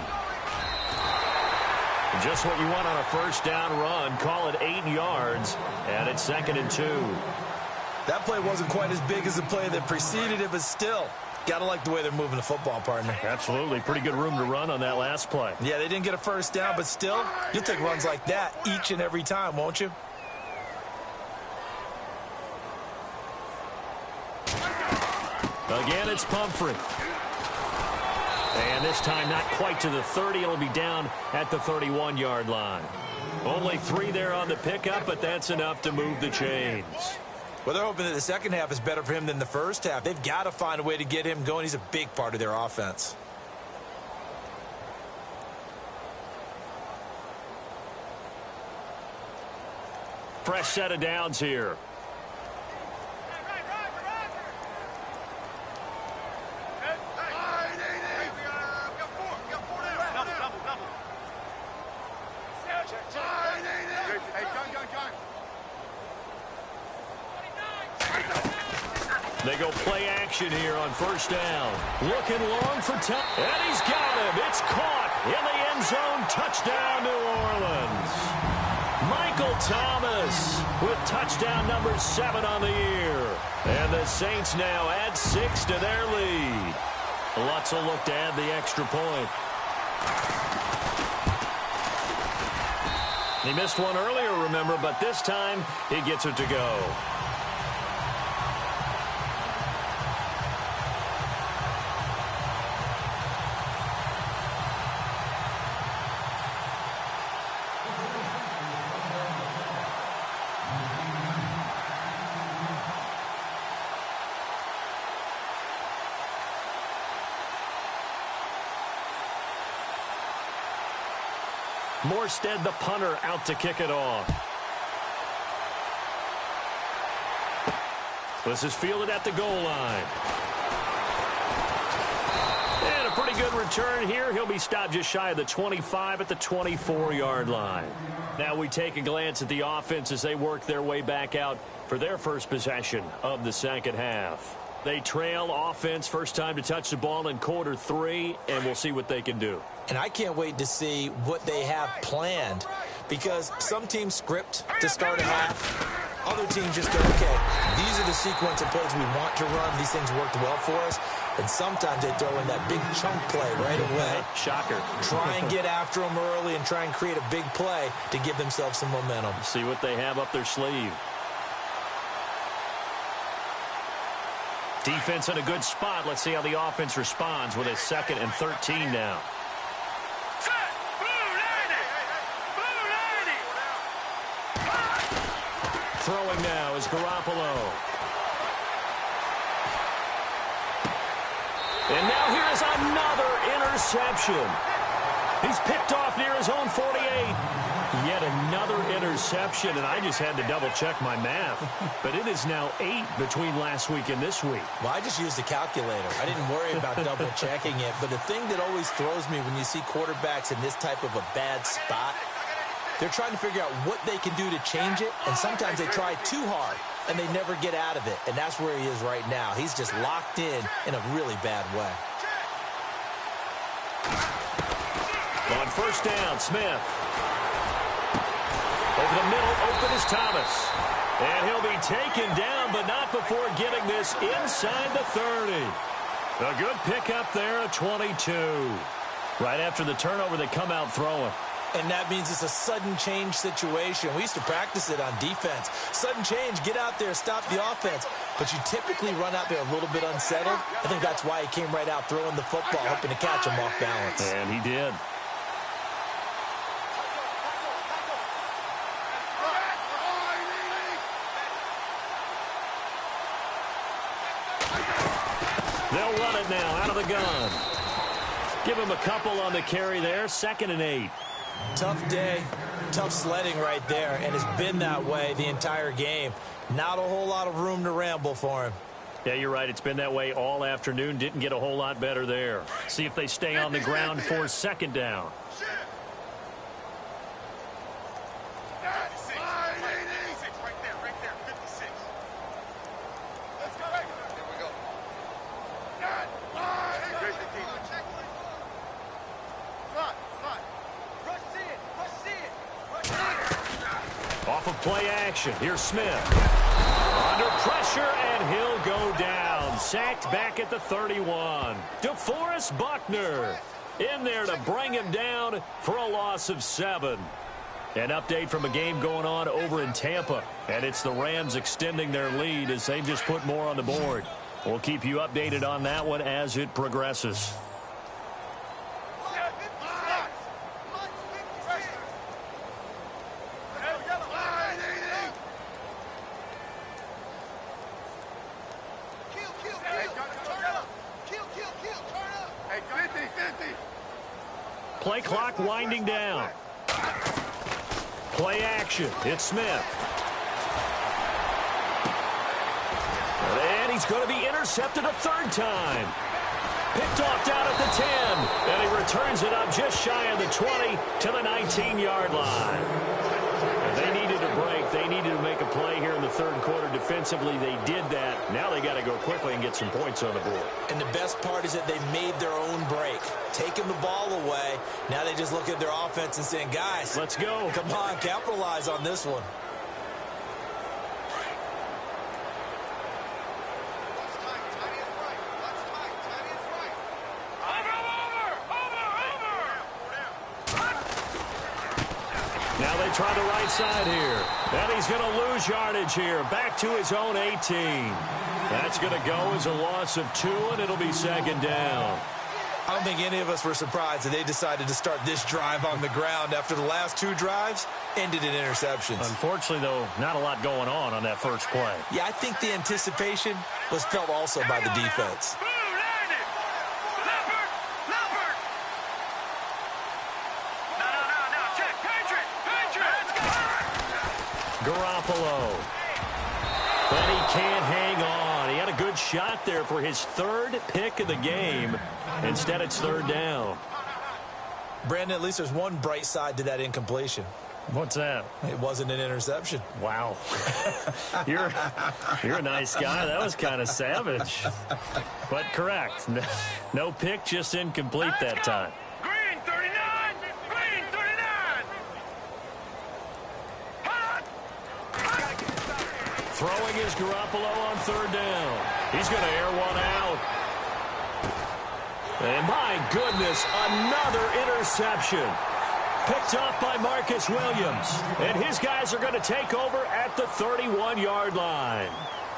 Just what you want on a first down run. Call it 8 yards, and it's 2nd and 2. That play wasn't quite as big as the play that preceded it, but still, got to like the way they're moving the football, partner. Absolutely. Pretty good room to run on that last play. Yeah, they didn't get a first down, but still, you'll take runs like that each and every time, won't you? Again, it's Pumphrey. And this time not quite to the 30. It'll be down at the 31-yard line. Only 3 there on the pickup, but that's enough to move the chains. Well, they're hoping that the second half is better for him than the first half. They've got to find a way to get him going. He's a big part of their offense. Fresh set of downs here. They go play action here on first down. Looking long for time. And he's got him. It's caught in the end zone. Touchdown, New Orleans. Michael Thomas with touchdown number 7 on the year. And the Saints now add 6 to their lead. Lutz will look to add the extra point. He missed one earlier, remember, but this time he gets it to go. Morstead, the punter, out to kick it off. This is fielded at the goal line. And a pretty good return here. He'll be stopped just shy of the 25 at the 24-yard line. Now we take a glance at the offense as they work their way back out for their first possession of the second half. They trail offense, first time to touch the ball in quarter 3, and we'll see what they can do. And I can't wait to see what they have planned, because some teams script to start a half. Other teams just go, okay, these are the sequence of plays we want to run. These things worked well for us. And sometimes they throw in that big chunk play right away. Shocker. Try and get after them early and try and create a big play to give themselves some momentum. See what they have up their sleeve. Defense in a good spot. Let's see how the offense responds with a 2nd and 13 now. Throwing now is Garoppolo. And now here is another interception. He's picked off near his own 48. Yet another interception, and I just had to double-check my math. But it is now 8 between last week and this week. Well, I just used a calculator. I didn't worry about double-checking it. But the thing that always throws me when you see quarterbacks in this type of a bad spot, they're trying to figure out what they can do to change it, and sometimes they try too hard, and they never get out of it. And that's where he is right now. He's just locked in a really bad way. On first down, Smith. Over the middle, open is Thomas. And he'll be taken down, but not before getting this inside the 30. A good pickup there, a 22. Right after the turnover, they come out throwing. And that means it's a sudden change situation. We used to practice it on defense. Sudden change, get out there, stop the offense. But you typically run out there a little bit unsettled. I think that's why he came right out throwing the football, hoping to catch him off balance. And he did. They'll run it now out of the gun. Give him a couple on the carry there. 2nd and 8. Tough day, tough sledding right there, and it's been that way the entire game. Not a whole lot of room to ramble for him. Yeah, you're right. It's been that way all afternoon. Didn't get a whole lot better there. See if they stay on the ground for 2nd down. Off of play action. Here's Smith. Under pressure, and he'll go down. Sacked back at the 31. DeForest Buckner in there to bring him down for a loss of 7. An update from a game going on over in Tampa. And it's the Rams extending their lead as they just put more on the board. We'll keep you updated on that one as it progresses. Play clock winding down. Play action. It's Smith. And he's going to be intercepted a 3rd time. Picked off down at the 10. And he returns it up just shy of the 20 to the 19-yard line. And they needed a break. They needed to make a play here in the 3rd quarter. Defensively, they did that. Now they got to go quickly and get some points on the board. And the best part is that they made their own break. Taking the ball away. Now they just look at their offense and saying, guys, let's go. Come on, capitalize on this one. Now they try the right side here. And he's going to lose yardage here. Back to his own 18. That's going to go as a loss of 2, and it'll be 2nd down. I don't think any of us were surprised that they decided to start this drive on the ground after the last 2 drives ended in interceptions. Unfortunately, though, not a lot going on that first play. Yeah, I think the anticipation was felt also by the defense. Garoppolo. But he can't hang on. He had a good shot there for his third pick of the game. Instead, it's third down. Brandon, at least there's one bright side to that incompletion. What's that? It wasn't an interception. Wow. You're a nice guy. That was kind of savage. But correct. No pick, just incomplete that time. Green 39! Green 39! Throwing is Garoppolo on third down. He's going to air one out. And my goodness, another interception. Picked off by Marcus Williams. And his guys are going to take over at the 31-yard line.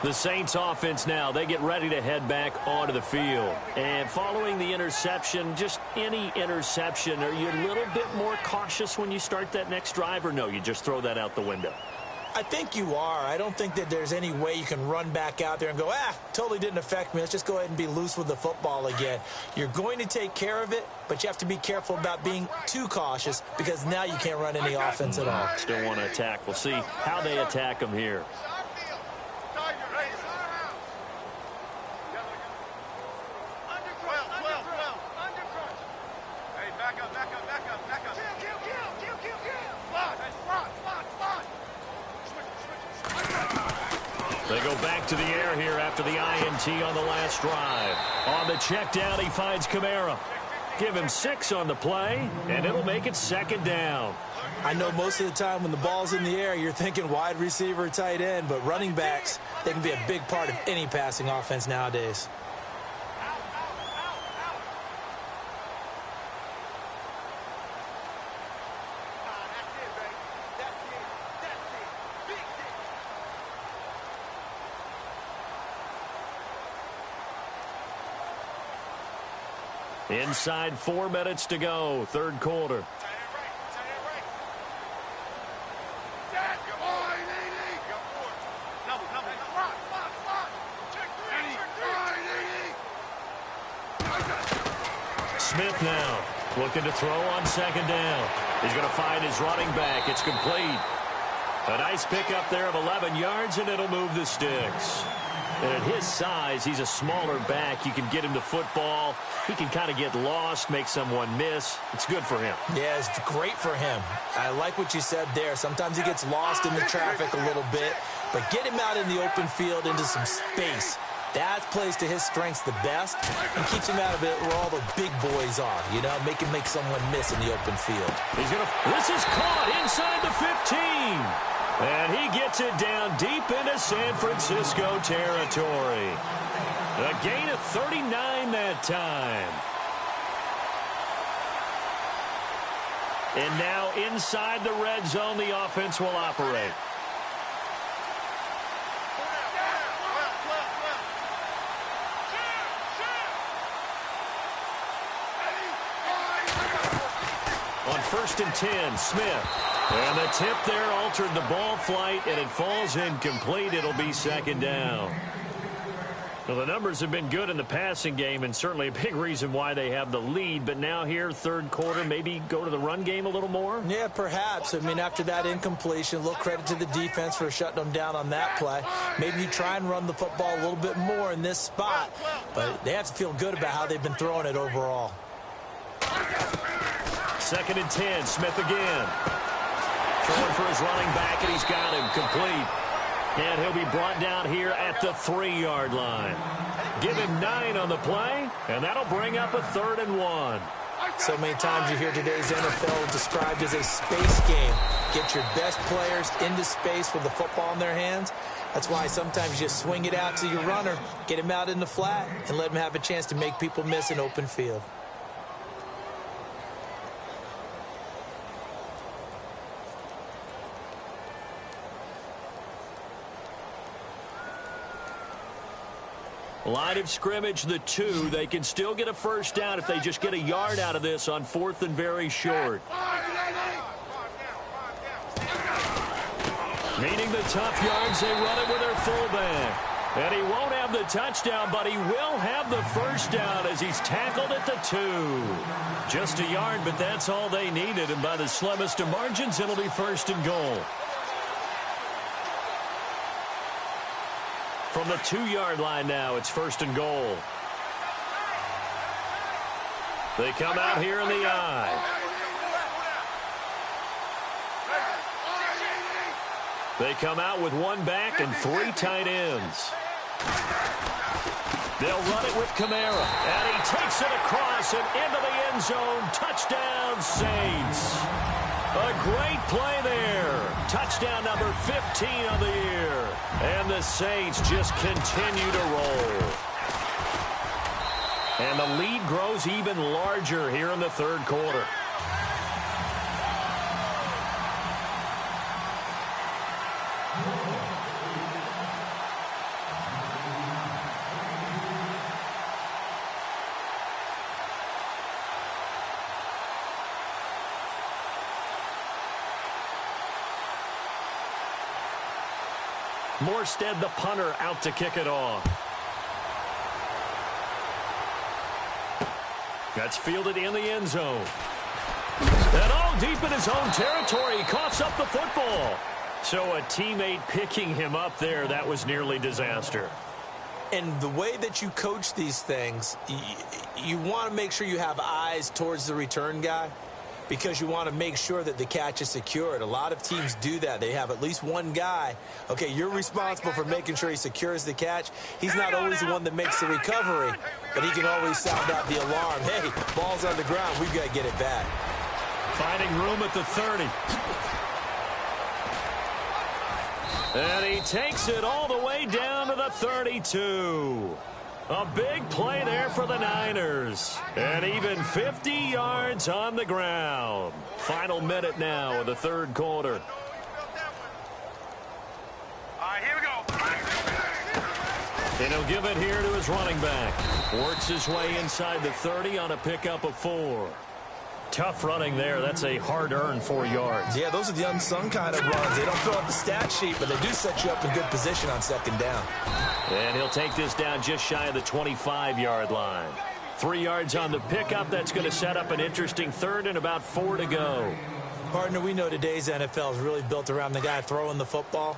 The Saints offense now, they get ready to head back onto the field. And following the interception, just any interception, are you a little bit more cautious when you start that next drive, or no, you just throw that out the window? I think you are. I don't think that there's any way you can run back out there and go, totally didn't affect me. Let's just go ahead and be loose with the football again. You're going to take care of it, but you have to be careful about being too cautious because now you can't run any offense at all. Still want to attack. We'll see how they attack them here. They go back to the air here after the INT on the last drive. On the check down, he finds Kamara. Give him 6 on the play, and it'll make it second down. I know most of the time when the ball's in the air, you're thinking wide receiver, tight end, but running backs, they can be a big part of any passing offense nowadays. Inside 4 minutes to go, third quarter. Smith now looking to throw on second down. He's going to find his running back. It's complete. A nice pickup there of 11 yards, and it'll move the sticks. And at his size, he's a smaller back. You can get him to football. He can kind of get lost, make someone miss. It's good for him. Yeah, it's great for him. I like what you said there. Sometimes he gets lost in the traffic a little bit, but get him out in the open field into some space. That plays to his strengths the best and keeps him out of it where all the big boys are, you know, make someone miss in the open field. This is caught inside the 15. And he gets it down deep into San Francisco territory. A gain of 39 that time. And now inside the red zone, the offense will operate. On 1st and 10, Smith. And the tip there altered the ball flight, and it falls incomplete. It'll be second down. Well, the numbers have been good in the passing game, and certainly a big reason why they have the lead. But now here, third quarter, maybe go to the run game a little more? Yeah, perhaps. I mean, after that incompletion, a little credit to the defense for shutting them down on that play. Maybe you try and run the football a little bit more in this spot. But they have to feel good about how they've been throwing it overall. 2nd and 10, Smith again. Throwing for his running back, and he's got him complete. And he'll be brought down here at the 3-yard line. Give him 9 on the play, and that'll bring up a 3rd and 1. So many times you hear today's NFL described as a space game. Get your best players into space with the football in their hands. That's why sometimes you just swing it out to your runner, get him out in the flat, and let him have a chance to make people miss an open field. Line of scrimmage, the 2. They can still get a first down if they just get a yard out of this on 4th and very short. Needing the tough yards, they run it with their fullback. And he won't have the touchdown, but he will have the first down as he's tackled at the 2. Just a yard, but that's all they needed. And by the slimmest of margins, it'll be 1st and goal. From the 2-yard line now, it's 1st and goal. They come out here in the I. They come out with 1 back and 3 tight ends. They'll run it with Kamara, and he takes it across and into the end zone. Touchdown, Saints. A great play there. Touchdown number 15 of the year. And the Saints just continue to roll. And the lead grows even larger here in the 3rd quarter. Morstead, the punter, out to kick it off. That's fielded in the end zone. And all deep in his own territory, he coughs up the football. So a teammate picking him up there, that was nearly disaster. And the way that you coach these things, you want to make sure you have eyes towards the return guy, because you want to make sure that the catch is secured. A lot of teams do that. They have at least one guy. Okay, you're responsible for making sure he secures the catch. He's not always the one that makes the recovery, but he can always sound out the alarm. Hey, ball's on the ground. We've got to get it back. Finding room at the 30. And he takes it all the way down to the 32. A big play there for the Niners. And even 50 yards on the ground. Final minute now of the 3rd quarter. All right, here we go. And he'll give it here to his running back. Works his way inside the 30 on a pickup of 4. Tough running there. That's a hard-earned 4 yards. Yeah, those are the unsung kind of runs. They don't fill up the stat sheet, but they do set you up in good position on 2nd down. And he'll take this down just shy of the 25-yard line. 3 yards on the pickup. That's going to set up an interesting 3rd and about 4 to go. Partner, we know today's NFL is really built around the guy throwing the football.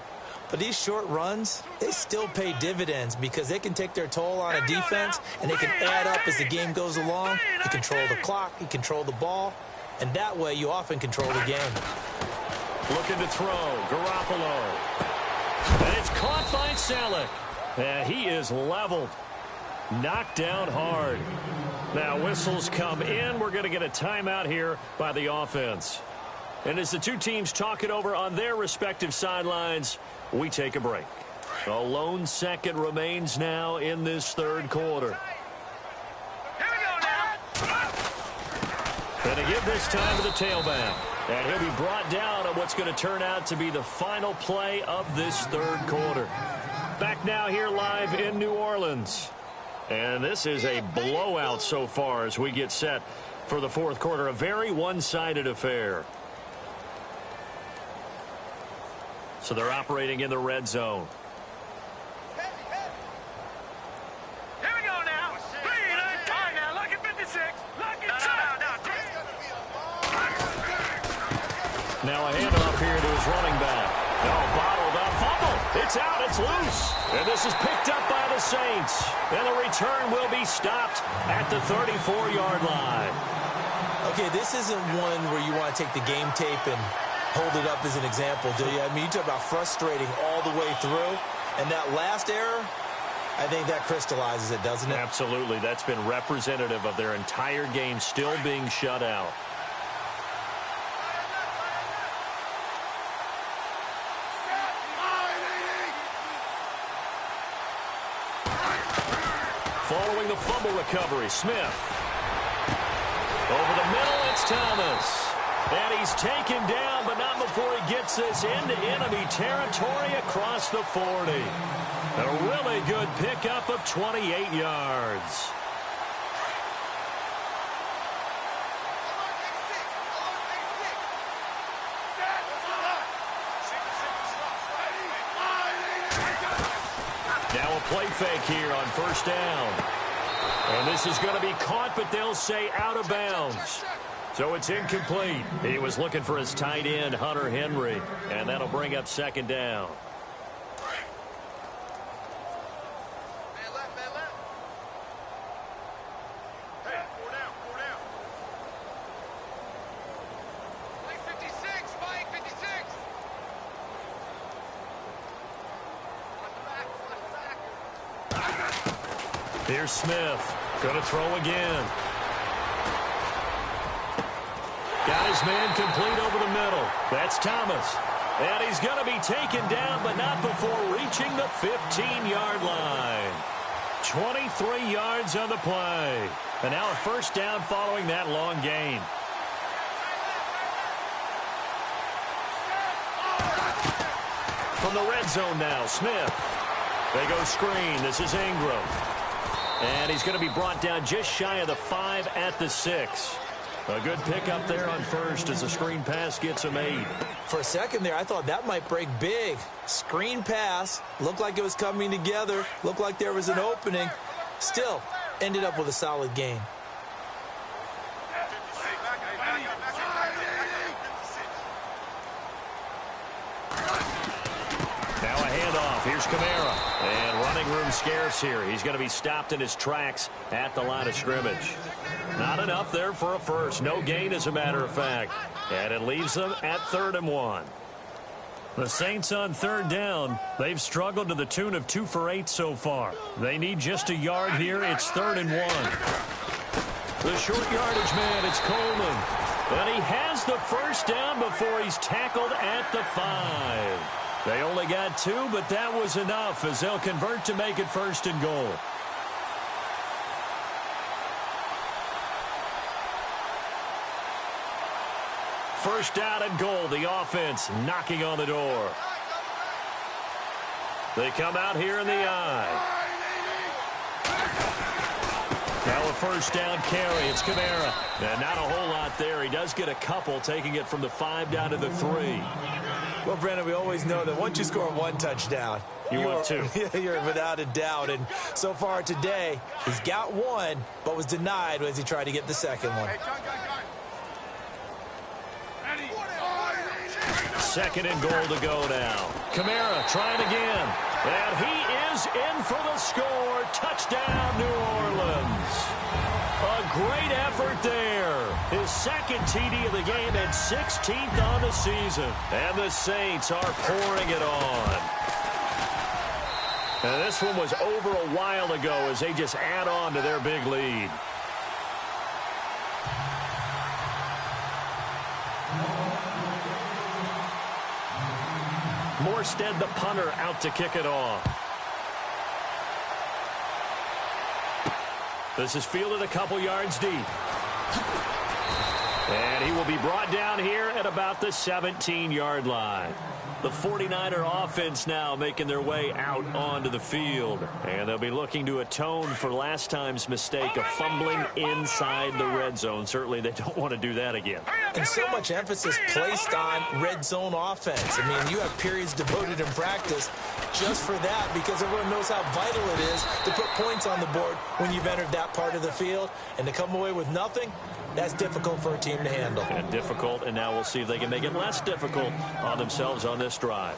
But these short runs, they still pay dividends because they can take their toll on a defense, and they can add up as the game goes along. You control the clock, you control the ball, and that way you often control the game. Looking to throw, Garoppolo. And it's caught by Selleck. And he is leveled. Knocked down hard. Now whistles come in. We're going to get a timeout here by the offense. And as the two teams talk it over on their respective sidelines, we take a break. A lone second remains now in this 3rd quarter. Here we go now. And to give this time to the tailback. And he'll be brought down on what's going to turn out to be the final play of this 3rd quarter. Back now here live in New Orleans. And this is a blowout so far as we get set for the 4th quarter. A very one-sided affair. So they're operating in the red zone. Here we go now. All right, now, look at 56. Look at Now a handoff here to his running back. Oh, bottled up. Fumble. It's out. It's loose. And this is picked up by the Saints. And the return will be stopped at the 34-yard line. Okay, this isn't one where you want to take the game tape and hold it up as an example, do you? I mean, you talk about frustrating all the way through. And that last error, I think that crystallizes it, doesn't it? Absolutely. That's been representative of their entire game still being shut out. Following the fumble recovery, Smith. Over the middle, it's Thomas. And he's taken down, but not before he gets this into enemy territory across the 40. A really good pickup of 28 yards. Now a play fake here on 1st down. And this is going to be caught, but they'll say out of bounds. So it's incomplete. He was looking for his tight end, Hunter Henry, and that'll bring up 2nd down. Here's Smith. Going to throw again. Got his man complete over the middle. That's Thomas. And he's going to be taken down, but not before reaching the 15-yard line. 23 yards on the play. And now a first down following that long gain. From the red zone now, Smith. They go screen. This is Ingram. And he's going to be brought down just shy of the 5 at the 6. A good pickup there on first as the screen pass gets him 8. For a second there, I thought that might break big. Screen pass. Looked like it was coming together. Looked like there was an opening. Still, ended up with a solid gain. Now a handoff. Here's Kamara. And running room scarce here. He's going to be stopped in his tracks at the line of scrimmage. Not enough there for a first. No gain, as a matter of fact. And it leaves them at 3rd and 1. The Saints on 3rd down. They've struggled to the tune of 2 for 8 so far. They need just a yard here. It's 3rd and 1. The short yardage man, it's Coleman. And he has the first down before he's tackled at the 5. They only got 2, but that was enough as they'll convert to make it 1st and goal. First down and goal. The offense knocking on the door. They come out here in the eye. Now a first down carry. It's Kamara. And not a whole lot there. He does get a couple, taking it from the 5 down to the 3. Well, Brandon, we always know that once you score 1 touchdown, you want 2. You're without a doubt. And so far today, he's got 1, but was denied as he tried to get the second one. Second and goal to go now. Kamara trying again. And he is in for the score. Touchdown, New Orleans. A great effort there. His second TD of the game and 16th on the season. And the Saints are pouring it on. And this one was over a while ago as they just add on to their big lead. Morstead, the punter, out to kick it off. This is fielded a couple yards deep. And he will be brought down here at about the 17-yard line. The 49er offense now making their way out onto the field. And they'll be looking to atone for last time's mistake of fumbling inside the red zone. Certainly they don't want to do that again. And so much emphasis placed on red zone offense. I mean, you have periods devoted in practice just for that because everyone knows how vital it is to put points on the board when you've entered that part of the field. And to come away with nothing, that's difficult for a team to handle. And difficult, and now we'll see if they can make it less difficult on themselves on this drive.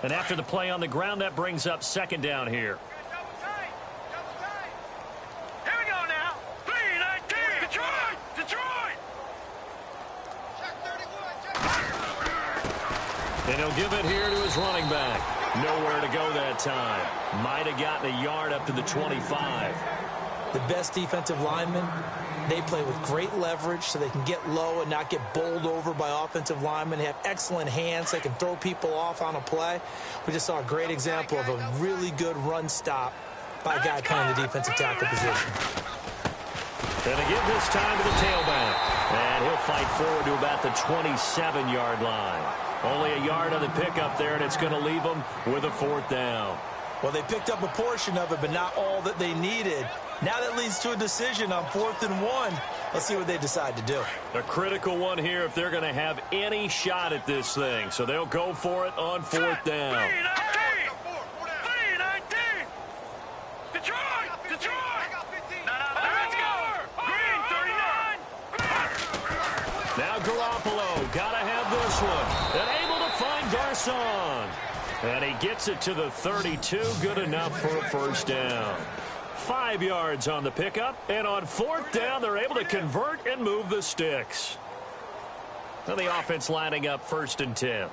And after the play on the ground, that brings up second down here. Here we go now. 3-19. Detroit! Detroit! And he'll give it here to his running back. Nowhere to go that time. Might have gotten a yard up to the 25. The best defensive linemen, they play with great leverage so they can get low and not get bowled over by offensive linemen. They have excellent hands. They can throw people off on a play. We just saw a great example of a really good run stop by a guy playing the defensive tackle position. And to give this time to the tailback. And he'll fight forward to about the 27-yard line. Only a yard on the pickup there, and it's going to leave them with a 4th down. Well, they picked up a portion of it, but not all that they needed. Now that leads to a decision on 4th and 1. Let's see what they decide to do. A critical one here if they're going to have any shot at this thing. So they'll go for it on 4th down. 3-19. Detroit! Detroit! Let's go! Green, 39! Now Garoppolo, gotta have this one. And able to find Garcon. And he gets it to the 32. Good enough for a first down. 5 yards on the pickup. And on 4th down, they're able to convert and move the sticks. Now the offense lining up 1st and 10.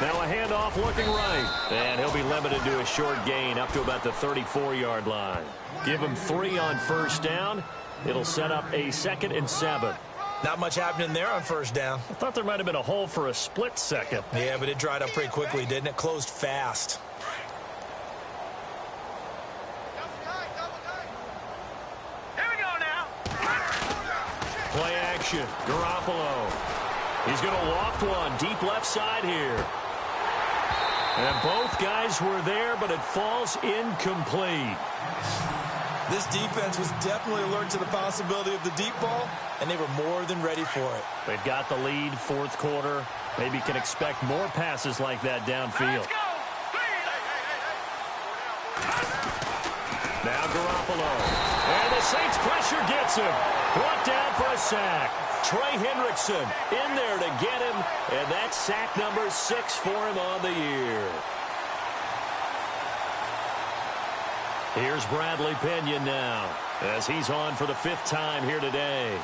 Now a handoff looking right. And he'll be limited to a short gain up to about the 34-yard line. Give him 3 on first down. It'll set up a 2nd and 7. Not much happening there on first down. I thought there might have been a hole for a split second. Yeah, but it dried up pretty quickly, didn't it? Closed fast. Here we go now. Play action. Garoppolo. He's going to loft one deep left side here. And both guys were there, but it falls incomplete. This defense was definitely alert to the possibility of the deep ball, and they were more than ready for it. They've got the lead, 4th quarter. Maybe can expect more passes like that downfield. Now Garoppolo. And the Saints pressure gets him. Brought down for a sack. Trey Hendrickson in there to get him, and that's sack number 6 for him on the year. Here's Bradley Pinion now as he's on for the 5th time here today.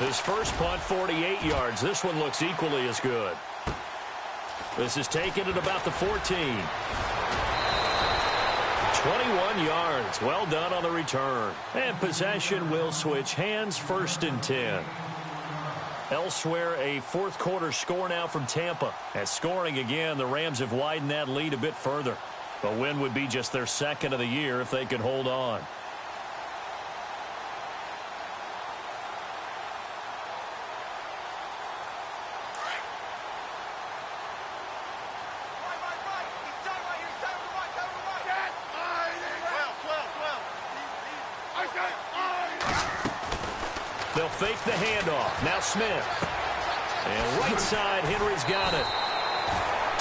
His first punt, 48 yards. This one looks equally as good. This is taken at about the 14. 21 yards. Well done on the return. And possession will switch hands, 1st and 10. Elsewhere, a 4th quarter score now from Tampa. At scoring again, the Rams have widened that lead a bit further. A win would be just their 2nd of the year if they could hold on. They'll fake the handoff. Now Smith. And right side, Henry's got it.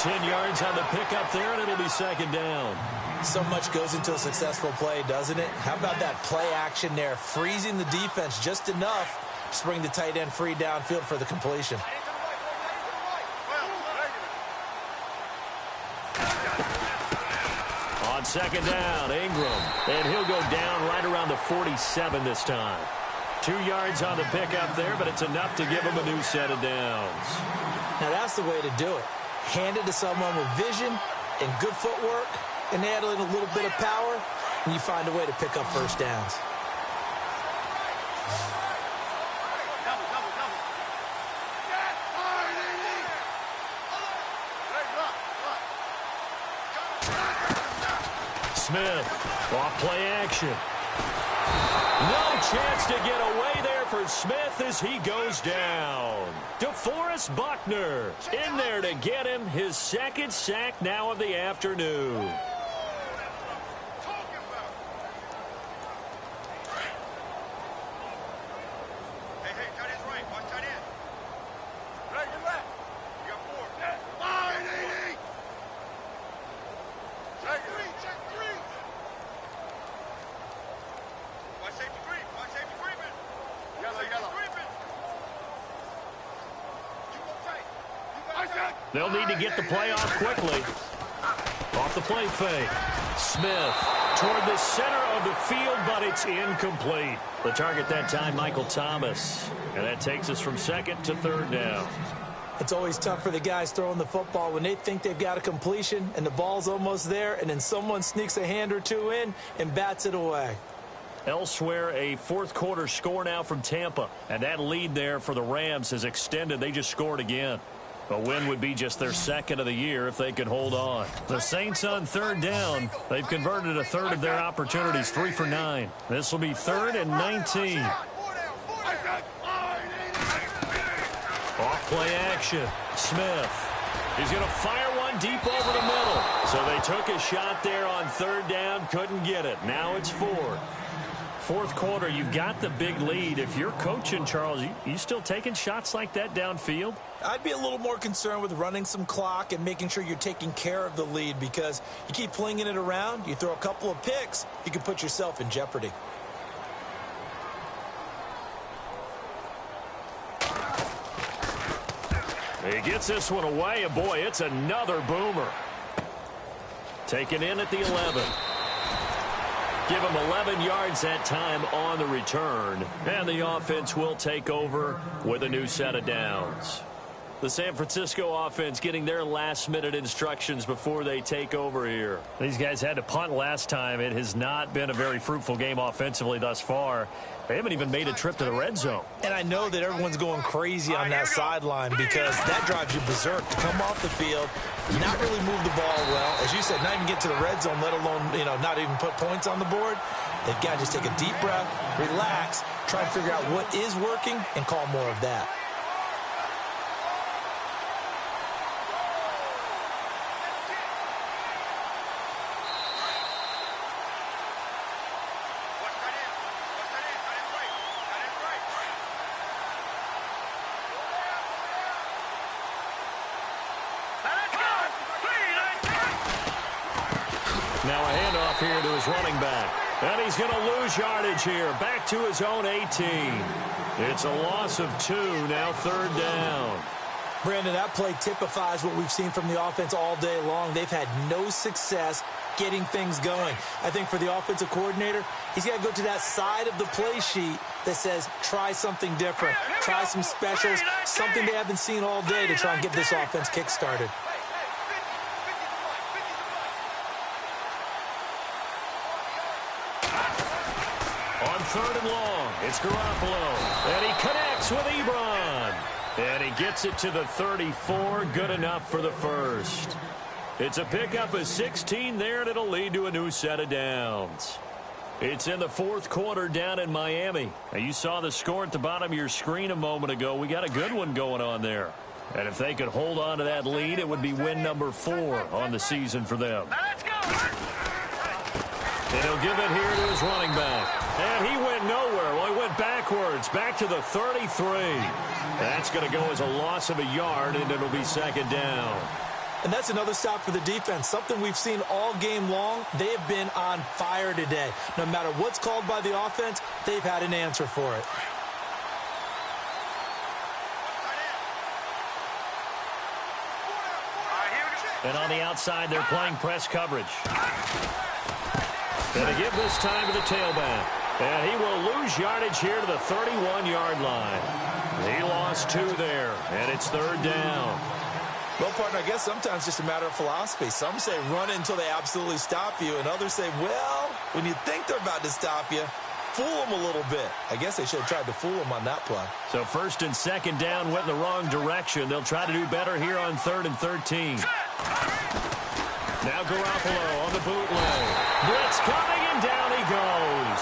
10 yards on the pickup there, and it'll be 2nd down. So much goes into a successful play, doesn't it? How about that play action there? Freezing the defense just enough to bring the tight end free downfield for the completion. On 2nd down, Ingram. And he'll go down right around the 47 this time. 2 yards on the pickup there, but it's enough to give him a new set of downs. Now that's the way to do it. Hand it to someone with vision and good footwork, and add in a little bit of power, and you find a way to pick up first downs. Smith, off play action. No chance to get away there for Smith as he goes down. DeForest Buckner in there to get him his 2nd sack now of the afternoon. They'll need to get the play off quickly. Off the play fake. Smith toward the center of the field, but it's incomplete. The target that time, Michael Thomas. And that takes us from 2nd to 3rd down. It's always tough for the guys throwing the football when they think they've got a completion and the ball's almost there, and then someone sneaks a hand or two in and bats it away. Elsewhere, a 4th quarter score now from Tampa. And that lead there for the Rams has extended. They just scored again. A win would be just their 2nd of the year if they could hold on. The Saints on 3rd down. They've converted a 1/3 of their opportunities, 3 for 9. This will be 3rd and 19. Off play action. Smith. He's going to fire one deep over the middle. So they took a shot there on 3rd down, couldn't get it. Now it's 4th. 4th quarter, you've got the big lead. If you're coaching, Charles, you still taking shots like that downfield? I'd be a little more concerned with running some clock and making sure you're taking care of the lead, because you keep flinging it around, you throw a couple of picks, you can put yourself in jeopardy. He gets this one away, and boy, it's another boomer. Taken in at the 11. Give him 11 yards that time on the return. And the offense will take over with a new set of downs. The San Francisco offense getting their last-minute instructions before they take over here. These guys had to punt last time. It has not been a very fruitful game offensively thus far. They haven't even made a trip to the red zone. And I know that everyone's going crazy on that sideline because that drives you berserk to come off the field, not really move the ball well. As you said, not even get to the red zone, let alone, not even put points on the board. They've got to just take a deep breath, relax, try and figure out what is working, and call more of that. Now a handoff here to his running back. And he's going to lose yardage here. Back to his own 18. It's a loss of 2, now 3rd down. Brandon, that play typifies what we've seen from the offense all day long. They've had no success getting things going. I think for the offensive coordinator, he's got to go to that side of the play sheet that says try something different, try some specials, something they haven't seen all day to try and get this offense kick-started. On 3rd and long, it's Garoppolo. And he connects with Ebron. And he gets it to the 34. Good enough for the first. It's a pickup of 16 there, and it'll lead to a new set of downs. It's in the 4th quarter down in Miami. Now, you saw the score at the bottom of your screen a moment ago. We got a good one going on there. And if they could hold on to that lead, it would be win number 4 on the season for them. Let's go! And he'll give it here to his running back. And he went nowhere. Well, he went backwards, back to the 33. That's going to go as a loss of a yard, and it'll be 2nd down. And that's another stop for the defense, something we've seen all game long. They have been on fire today. No matter what's called by the offense, they've had an answer for it. And on the outside, they're playing press coverage. And they give this time to the tailback. And he will lose yardage here to the 31-yard line. He lost 2 there, and it's 3rd down. Well, partner, I guess sometimes it's just a matter of philosophy. Some say run until they absolutely stop you, and others say, well, when you think they're about to stop you, fool them a little bit. I guess they should have tried to fool them on that play. So 1st and 2nd down went in the wrong direction. They'll try to do better here on 3rd and 13. Now Garoppolo on the bootleg. Blitz coming, and down he goes.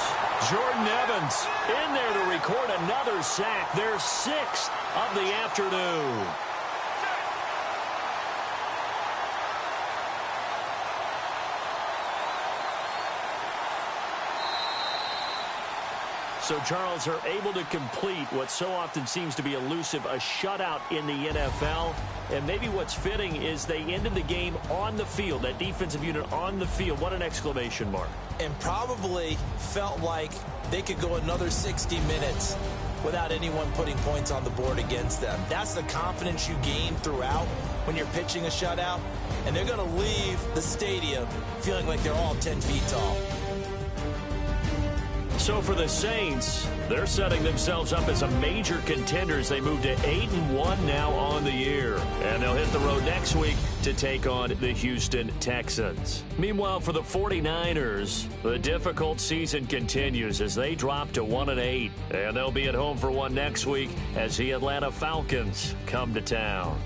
Jordan Evans in there to record another sack. Their 6th of the afternoon. So Charles are able to complete what so often seems to be elusive, a shutout in the NFL. And maybe what's fitting is they ended the game on the field, that defensive unit on the field. What an exclamation mark. And probably felt like they could go another 60 minutes without anyone putting points on the board against them. That's the confidence you gain throughout when you're pitching a shutout. And they're going to leave the stadium feeling like they're all 10 feet tall. So for the Saints, they're setting themselves up as a major contender as they move to 8-1 now on the year. And they'll hit the road next week to take on the Houston Texans. Meanwhile, for the 49ers, the difficult season continues as they drop to 1-8. And they'll be at home for one next week as the Atlanta Falcons come to town.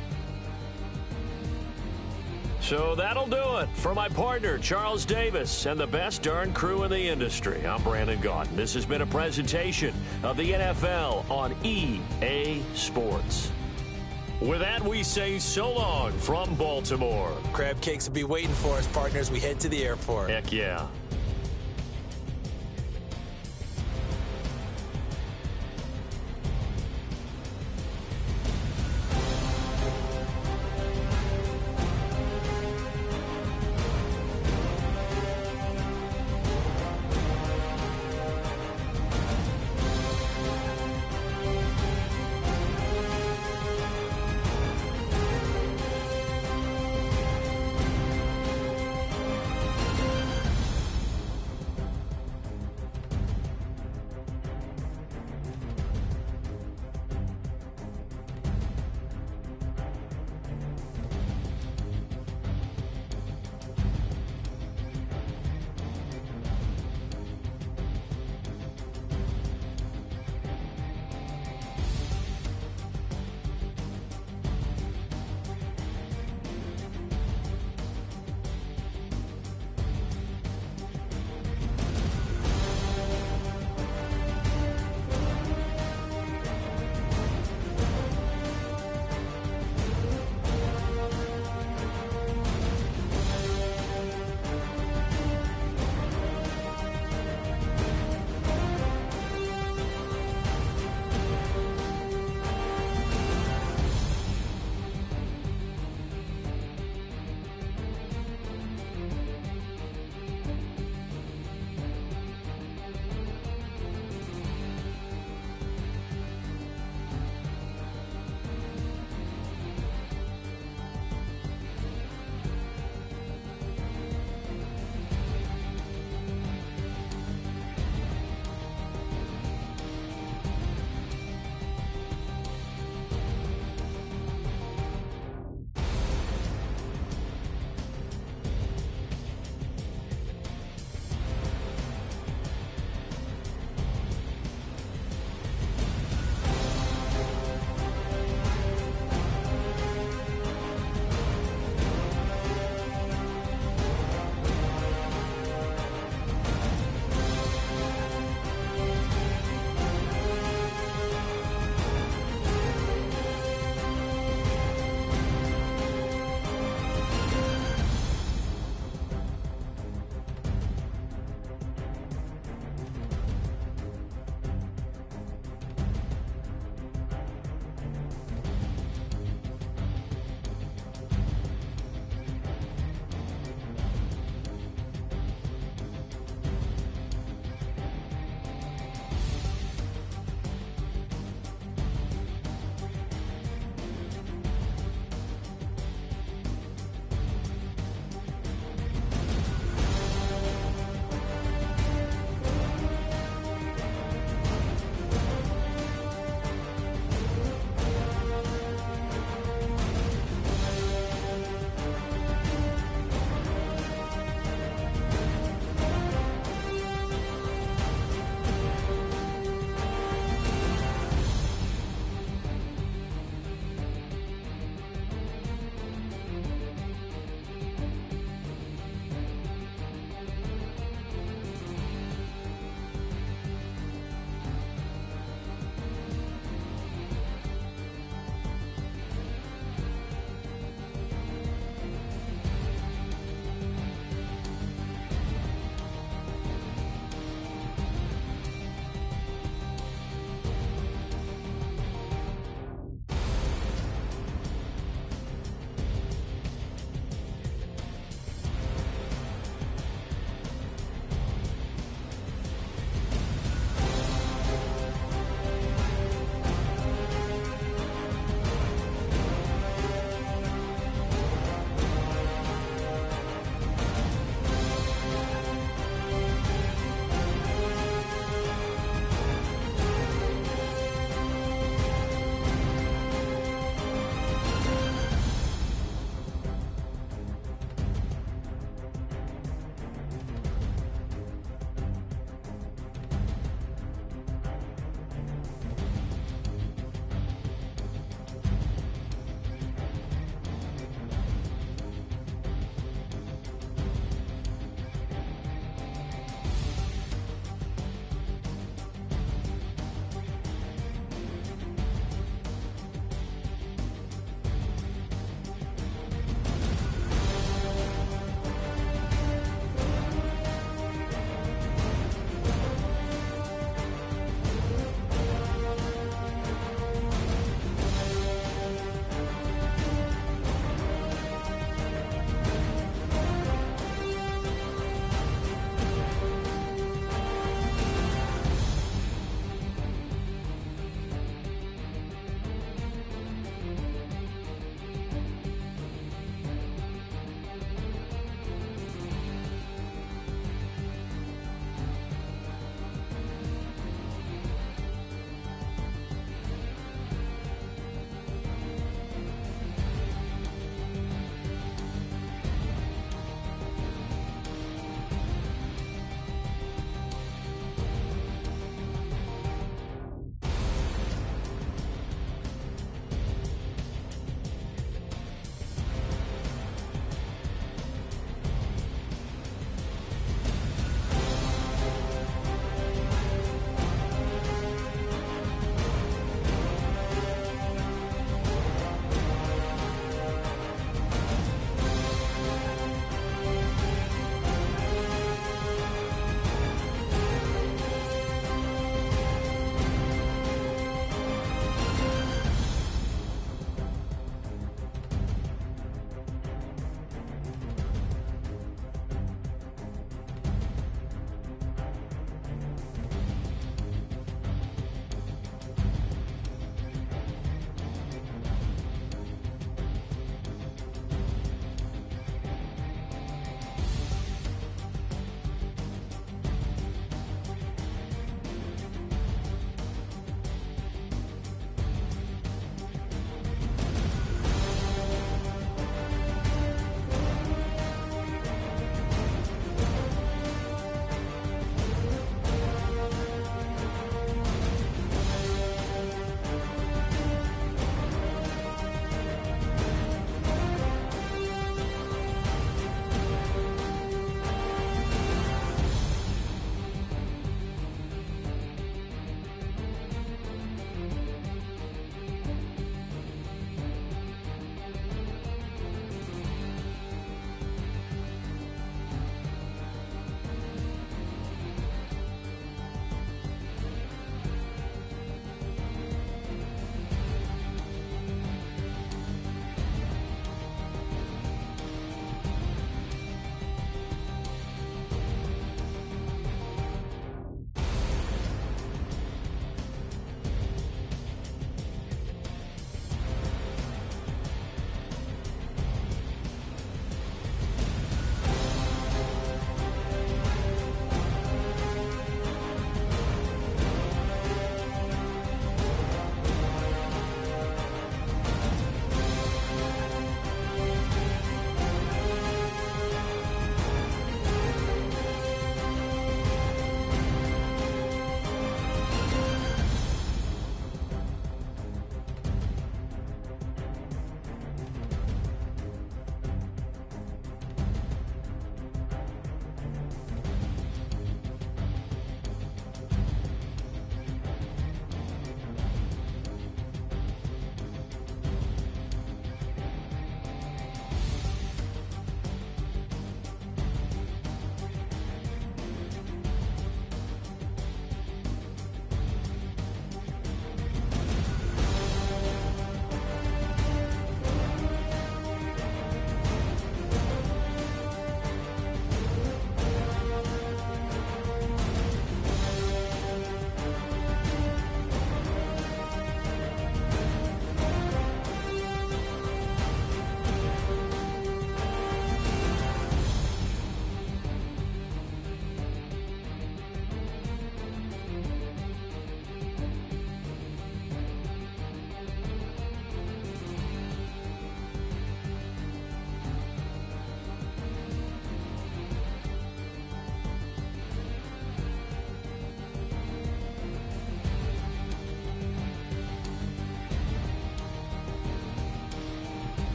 So that'll do it for my partner, Charles Davis, and the best darn crew in the industry. I'm Brandon Gaudin. This has been a presentation of the NFL on EA Sports. With that, we say so long from Baltimore. Crab cakes will be waiting for us, partners. We head to the airport. Heck yeah.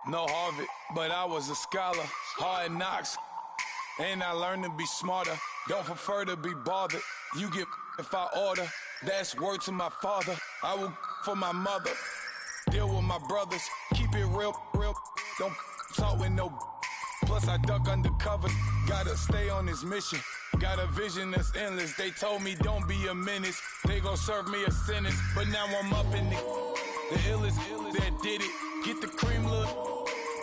No Harvard, but I was a scholar. Hard knocks, and I learned to be smarter. Don't prefer to be bothered. You get if I order. That's word to my father. I will for my mother. Deal with my brothers. Keep it real. Don't talk with no. Plus I duck undercover. Gotta stay on this mission. Got a vision that's endless. They told me don't be a menace. They gon' serve me a sentence. But now I'm up in the illest that did it. Get the cream look.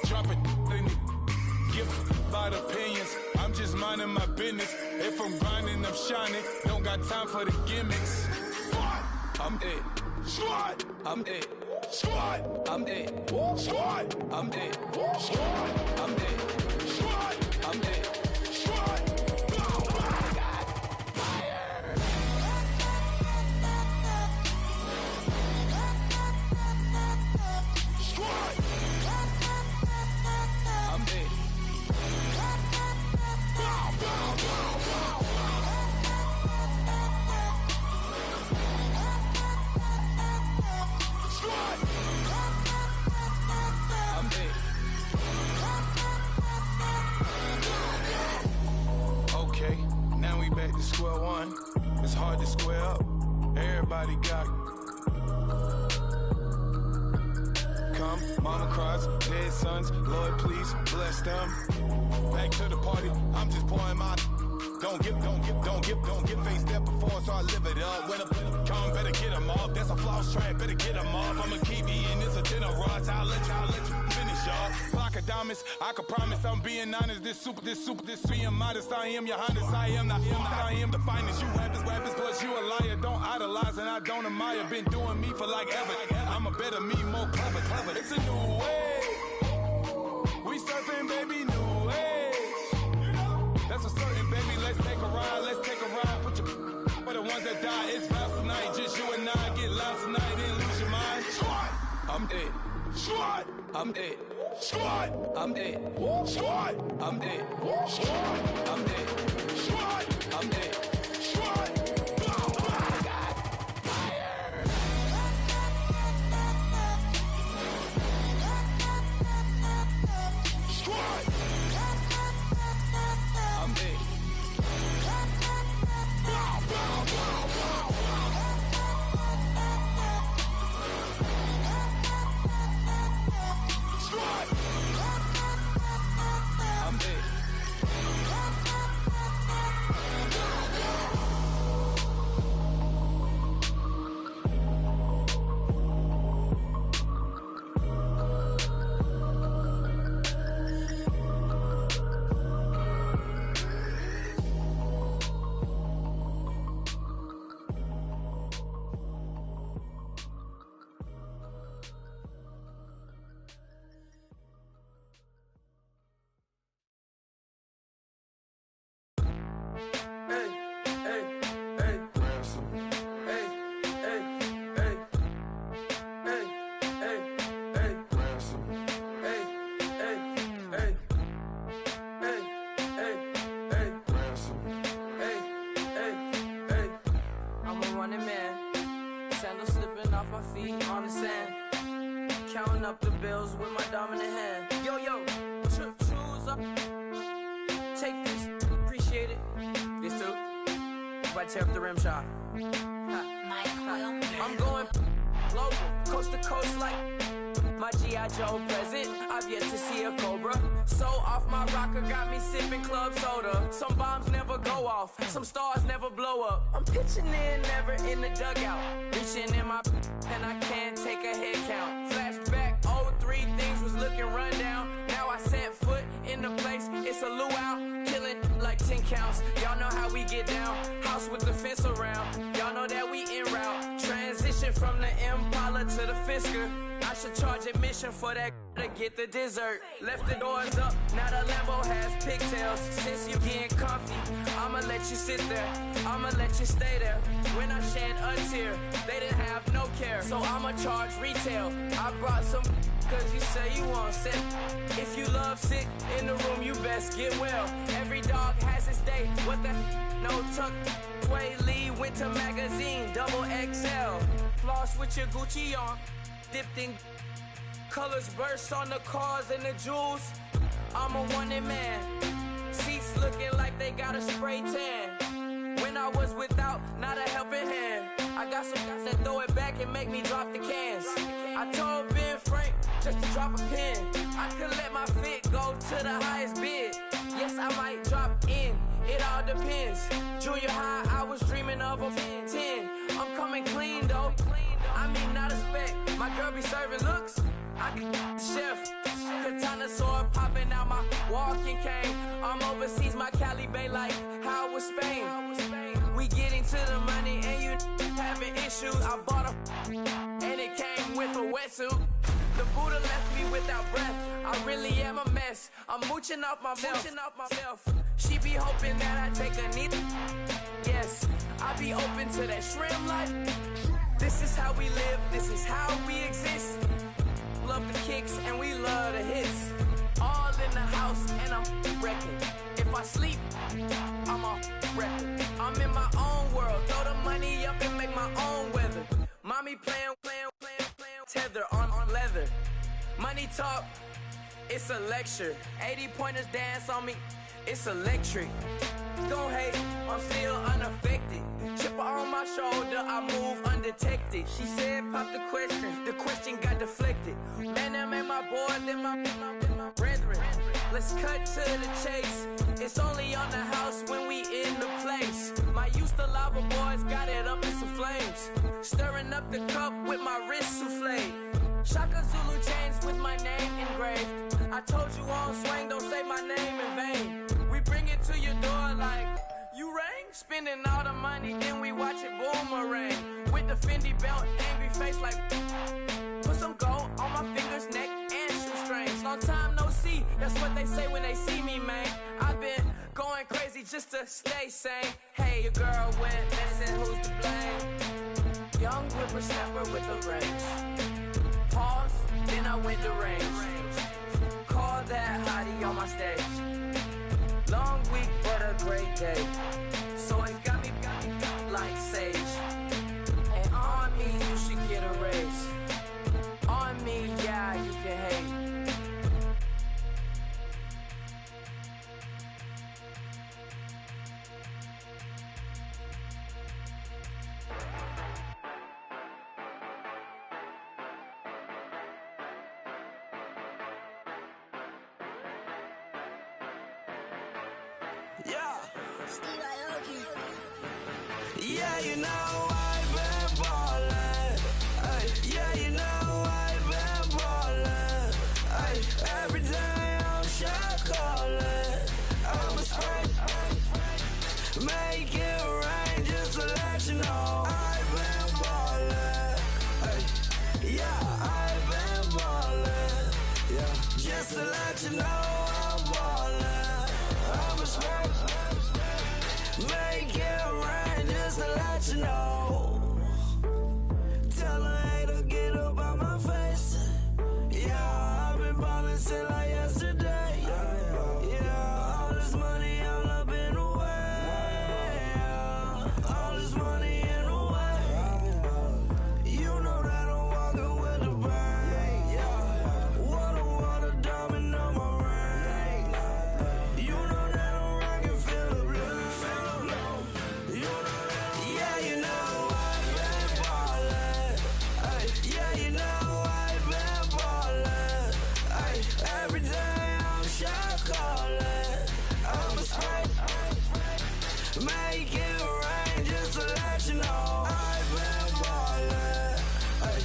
Drop it in it. Give out opinions. I'm just minding my business. If I'm grinding, I'm shining. Don't got time for the gimmicks. Squad, I'm it. Squad, I'm it. Squad, I'm it. Squad, I'm it. Squad, I'm it. Squad, I'm it. Squad. Square one, it's hard to square up. Everybody got come, mama cries, dead sons. Lord, please bless them. Back to the party, I'm just pouring my. Don't get faced up before, so I live it up. When a come, better get them off. That's a floss track, better get them off. I'ma keep eating this a dinner rush. I'll let you finish, y'all. Block of diamonds, I can promise I'm being honest. This being modest. I am your highness. I am the finest. You rappers, plus you a liar. Don't idolize and I don't admire. Been doing me for like ever. I'm a better me, more clever. It's a new way. We surfing, baby, new age. That's a certain, baby. Let's take a ride. Put your for the ones that die. It's vows tonight. Just you and I get loud tonight. Then lose your mind. Squad, I'm it. Squad, I'm it. Squad, I'm it. Squad, I'm it. Squad, I'm it. Squad, I'm it. Squad. Up the bills with my dominant hand. Yo, choose up. Take this, appreciate it. This too. If I tear up the rim shot. I'm going global, coast to coast like my G.I. Joe present. I've yet to see a Cobra. So off my rocker got me sipping club soda. Some bombs never go off, some stars never blow up. I'm pitching in, never in the dugout. Reaching in my and I can't take a head count. Flashback 03, things was looking run down. Now I set foot in the place, it's a luau. Killing like 10 counts, y'all know how we get down. House with the fence around, y'all know that we en route. Transition from the Impala to the Fisker. I should charge admission for that to get the dessert. Left the doors up, now the Lambo has pigtails. Since you getting comfy, I'ma let you sit there, I'ma let you stay there. When I shed a tear, they didn't have no care, so I'ma charge retail. I brought some cause you say you want sick. If you love sick in the room, you best get well. Every dog has its day, what the no tuck. Sway Lee, Winter Magazine, double XL. Floss with your Gucci on, dipped in Colors burst on the cars and the jewels. I'm a wanted man. Seats looking like they got a spray tan. When I was without, not a helping hand. I got some guys that throw it back and make me drop the cans. I told Ben Frank just to drop a pin. I could let my fit go to the highest bid. Yes, I might drop in, it all depends. Junior high, I was dreaming of a 10. I'm coming clean though, I mean not a spec. My girl be serving looks, I can the chef. Katana sword popping out my walking cane. I'm overseas, my Cali Bay life, how was Spain? We getting to the money and you having issues. I bought a and it came with a wetsuit. The Buddha left me without breath. I really am a mess. I'm mooching off myself. She be hoping that I take a knee. Yes, I be open to that shrimp life. This is how we live. This is how we exist. Love the kicks and we love the hits. All in the house and I'm wrecking. If I sleep, I'm on record. I'm in my own world. Throw the money up and make my own weather. Mommy playing tether on leather. Money talk, it's a lecture. 80 pointers dance on me, it's electric. Don't hate, I'm still unaffected. Chipper on my shoulder, I move undetected. She said pop the question got deflected. Man, that made my boy, then my brethren. Let's cut to the chase. It's only on the house when we in the place. My used to lava boys got it up in some flames. Stirring up the cup with my wrist souffle. Shaka Zulu chains with my name engraved. I told you on swing, don't say my name in vain. We bring it to your door like, you rang? Spending all the money, then we watch it boomerang. With the Fendi belt, angry face like, put some gold on my fingers, neck, and shoestrings. Long time no see, that's what they say when they see me, man. I've been going crazy just to stay sane. Hey, your girl went missing, who's to blame? Young whippersnapper with a range. Pause, then I went to range. Call that hottie on my stage. Long week, but a great day. So it got me like sage. And on me, you should get a raise. On me, yeah, you can hate. Yeah. Yeah, you know I've been ballin'. Ay, yeah, you know I've been ballin'. Ay, every day I'm shot callin'. I'm a spray, make it rain just to let you know I've been ballin'. Ay, yeah, I've been ballin'. Yeah, just to let you know I'm ballin'. I'm a spray. Make it rain just to let you know. Tell a hater get up on my face. Yeah, I've been ballin' since like yesterday. Yeah, all this money all up in the way. All this money in the way. You know that I'm walking with the brain. Yeah, water diamond on my ring. You know that I'm rockin', feel the blue. Yeah, you know I've been ballin'. Ay, yeah, you know I've been ballin'. Ay, every day I'm shot callin'. I'm a spray, make it rain just to let you know I've been ballin'. Ay,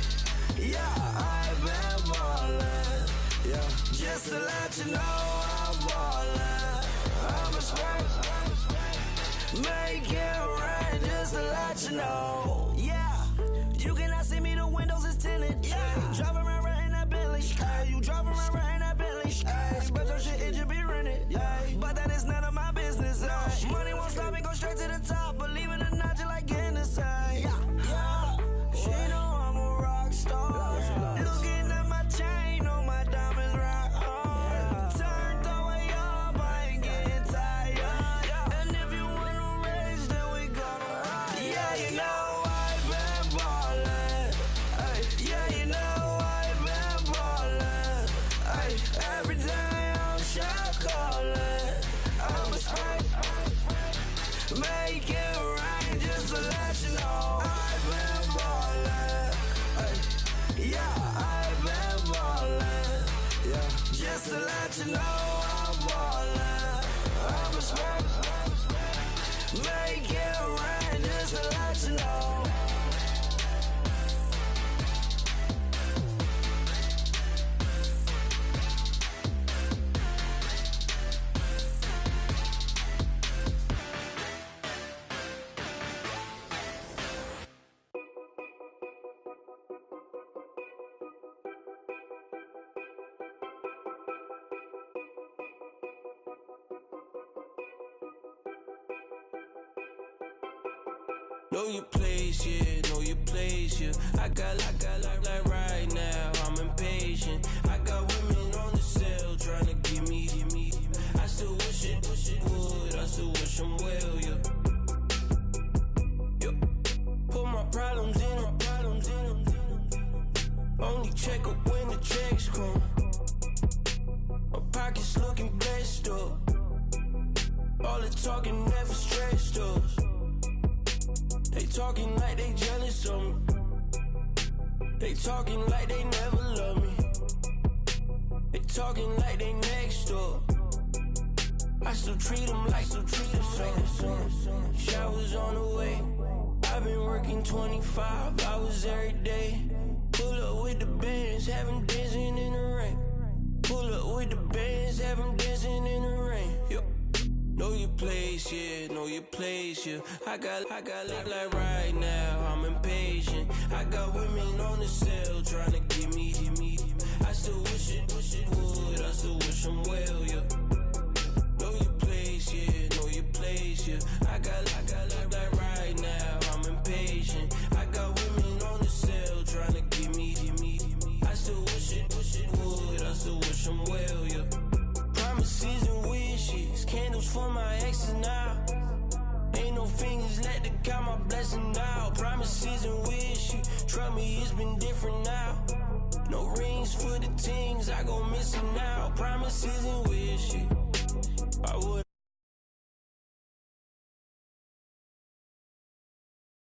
yeah, I've been ballin'. Yeah, just to let you know I'm ballin'. I'm a spray, make it rain just to let you know. Yeah, you cannot see me, the windows is tinted. Yeah, driving around right in that Bentley. Ay, you driving around right in that Bentley. Ay, but your shit, it should be rented. Ay, but that is none of my business. Ay, money won't stop me, go straight to the top. Believe it or not, you like getting the same. Yeah, she know I'm a rock star. Looking at my chain, on my diamonds right hard. Turned the way up, I ain't getting tired. And if you wanna raise, then we gonna ride. Yeah, you know I've been ballin'. Ay, yeah, you know I've been ballin'. just to let you know I'm ballin'. I'm a smoke. Make it rain just to let you know. Know your place, yeah, know your place, yeah. I got like right now, I'm impatient. I got women on the cell trying to give me. I still wish it would, I still wish them well, yeah. Put my problems in them. Only check up when the checks come. My pockets looking blessed up. All the talking never stressed us. They talking like they jealous of me. They talking like they never love me. They talking like they next door. I still treat them like so. Showers on the way. I've been working 25 hours every day. Pull up with the bands, have them dancing in the rain. Pull up with the bands, have them dancing in the rain. Yo. Know your place, yeah, know your place, yeah. I got like right now, I'm impatient. I got women on the cell trying to give me. I still wish it would, I still wish them well, yeah. Know your place, yeah, know your place, yeah. I got like right now, I'm impatient. I got women on the cell trying to give me. I still wish it would, I still wish them well, yeah. Promises and wishes, candles for my exes now. Ain't no fingers let to count my blessing now. Promises and wishes, trust me, it's been different now. No rings for the things I go missing now. Promises and wishes, I would.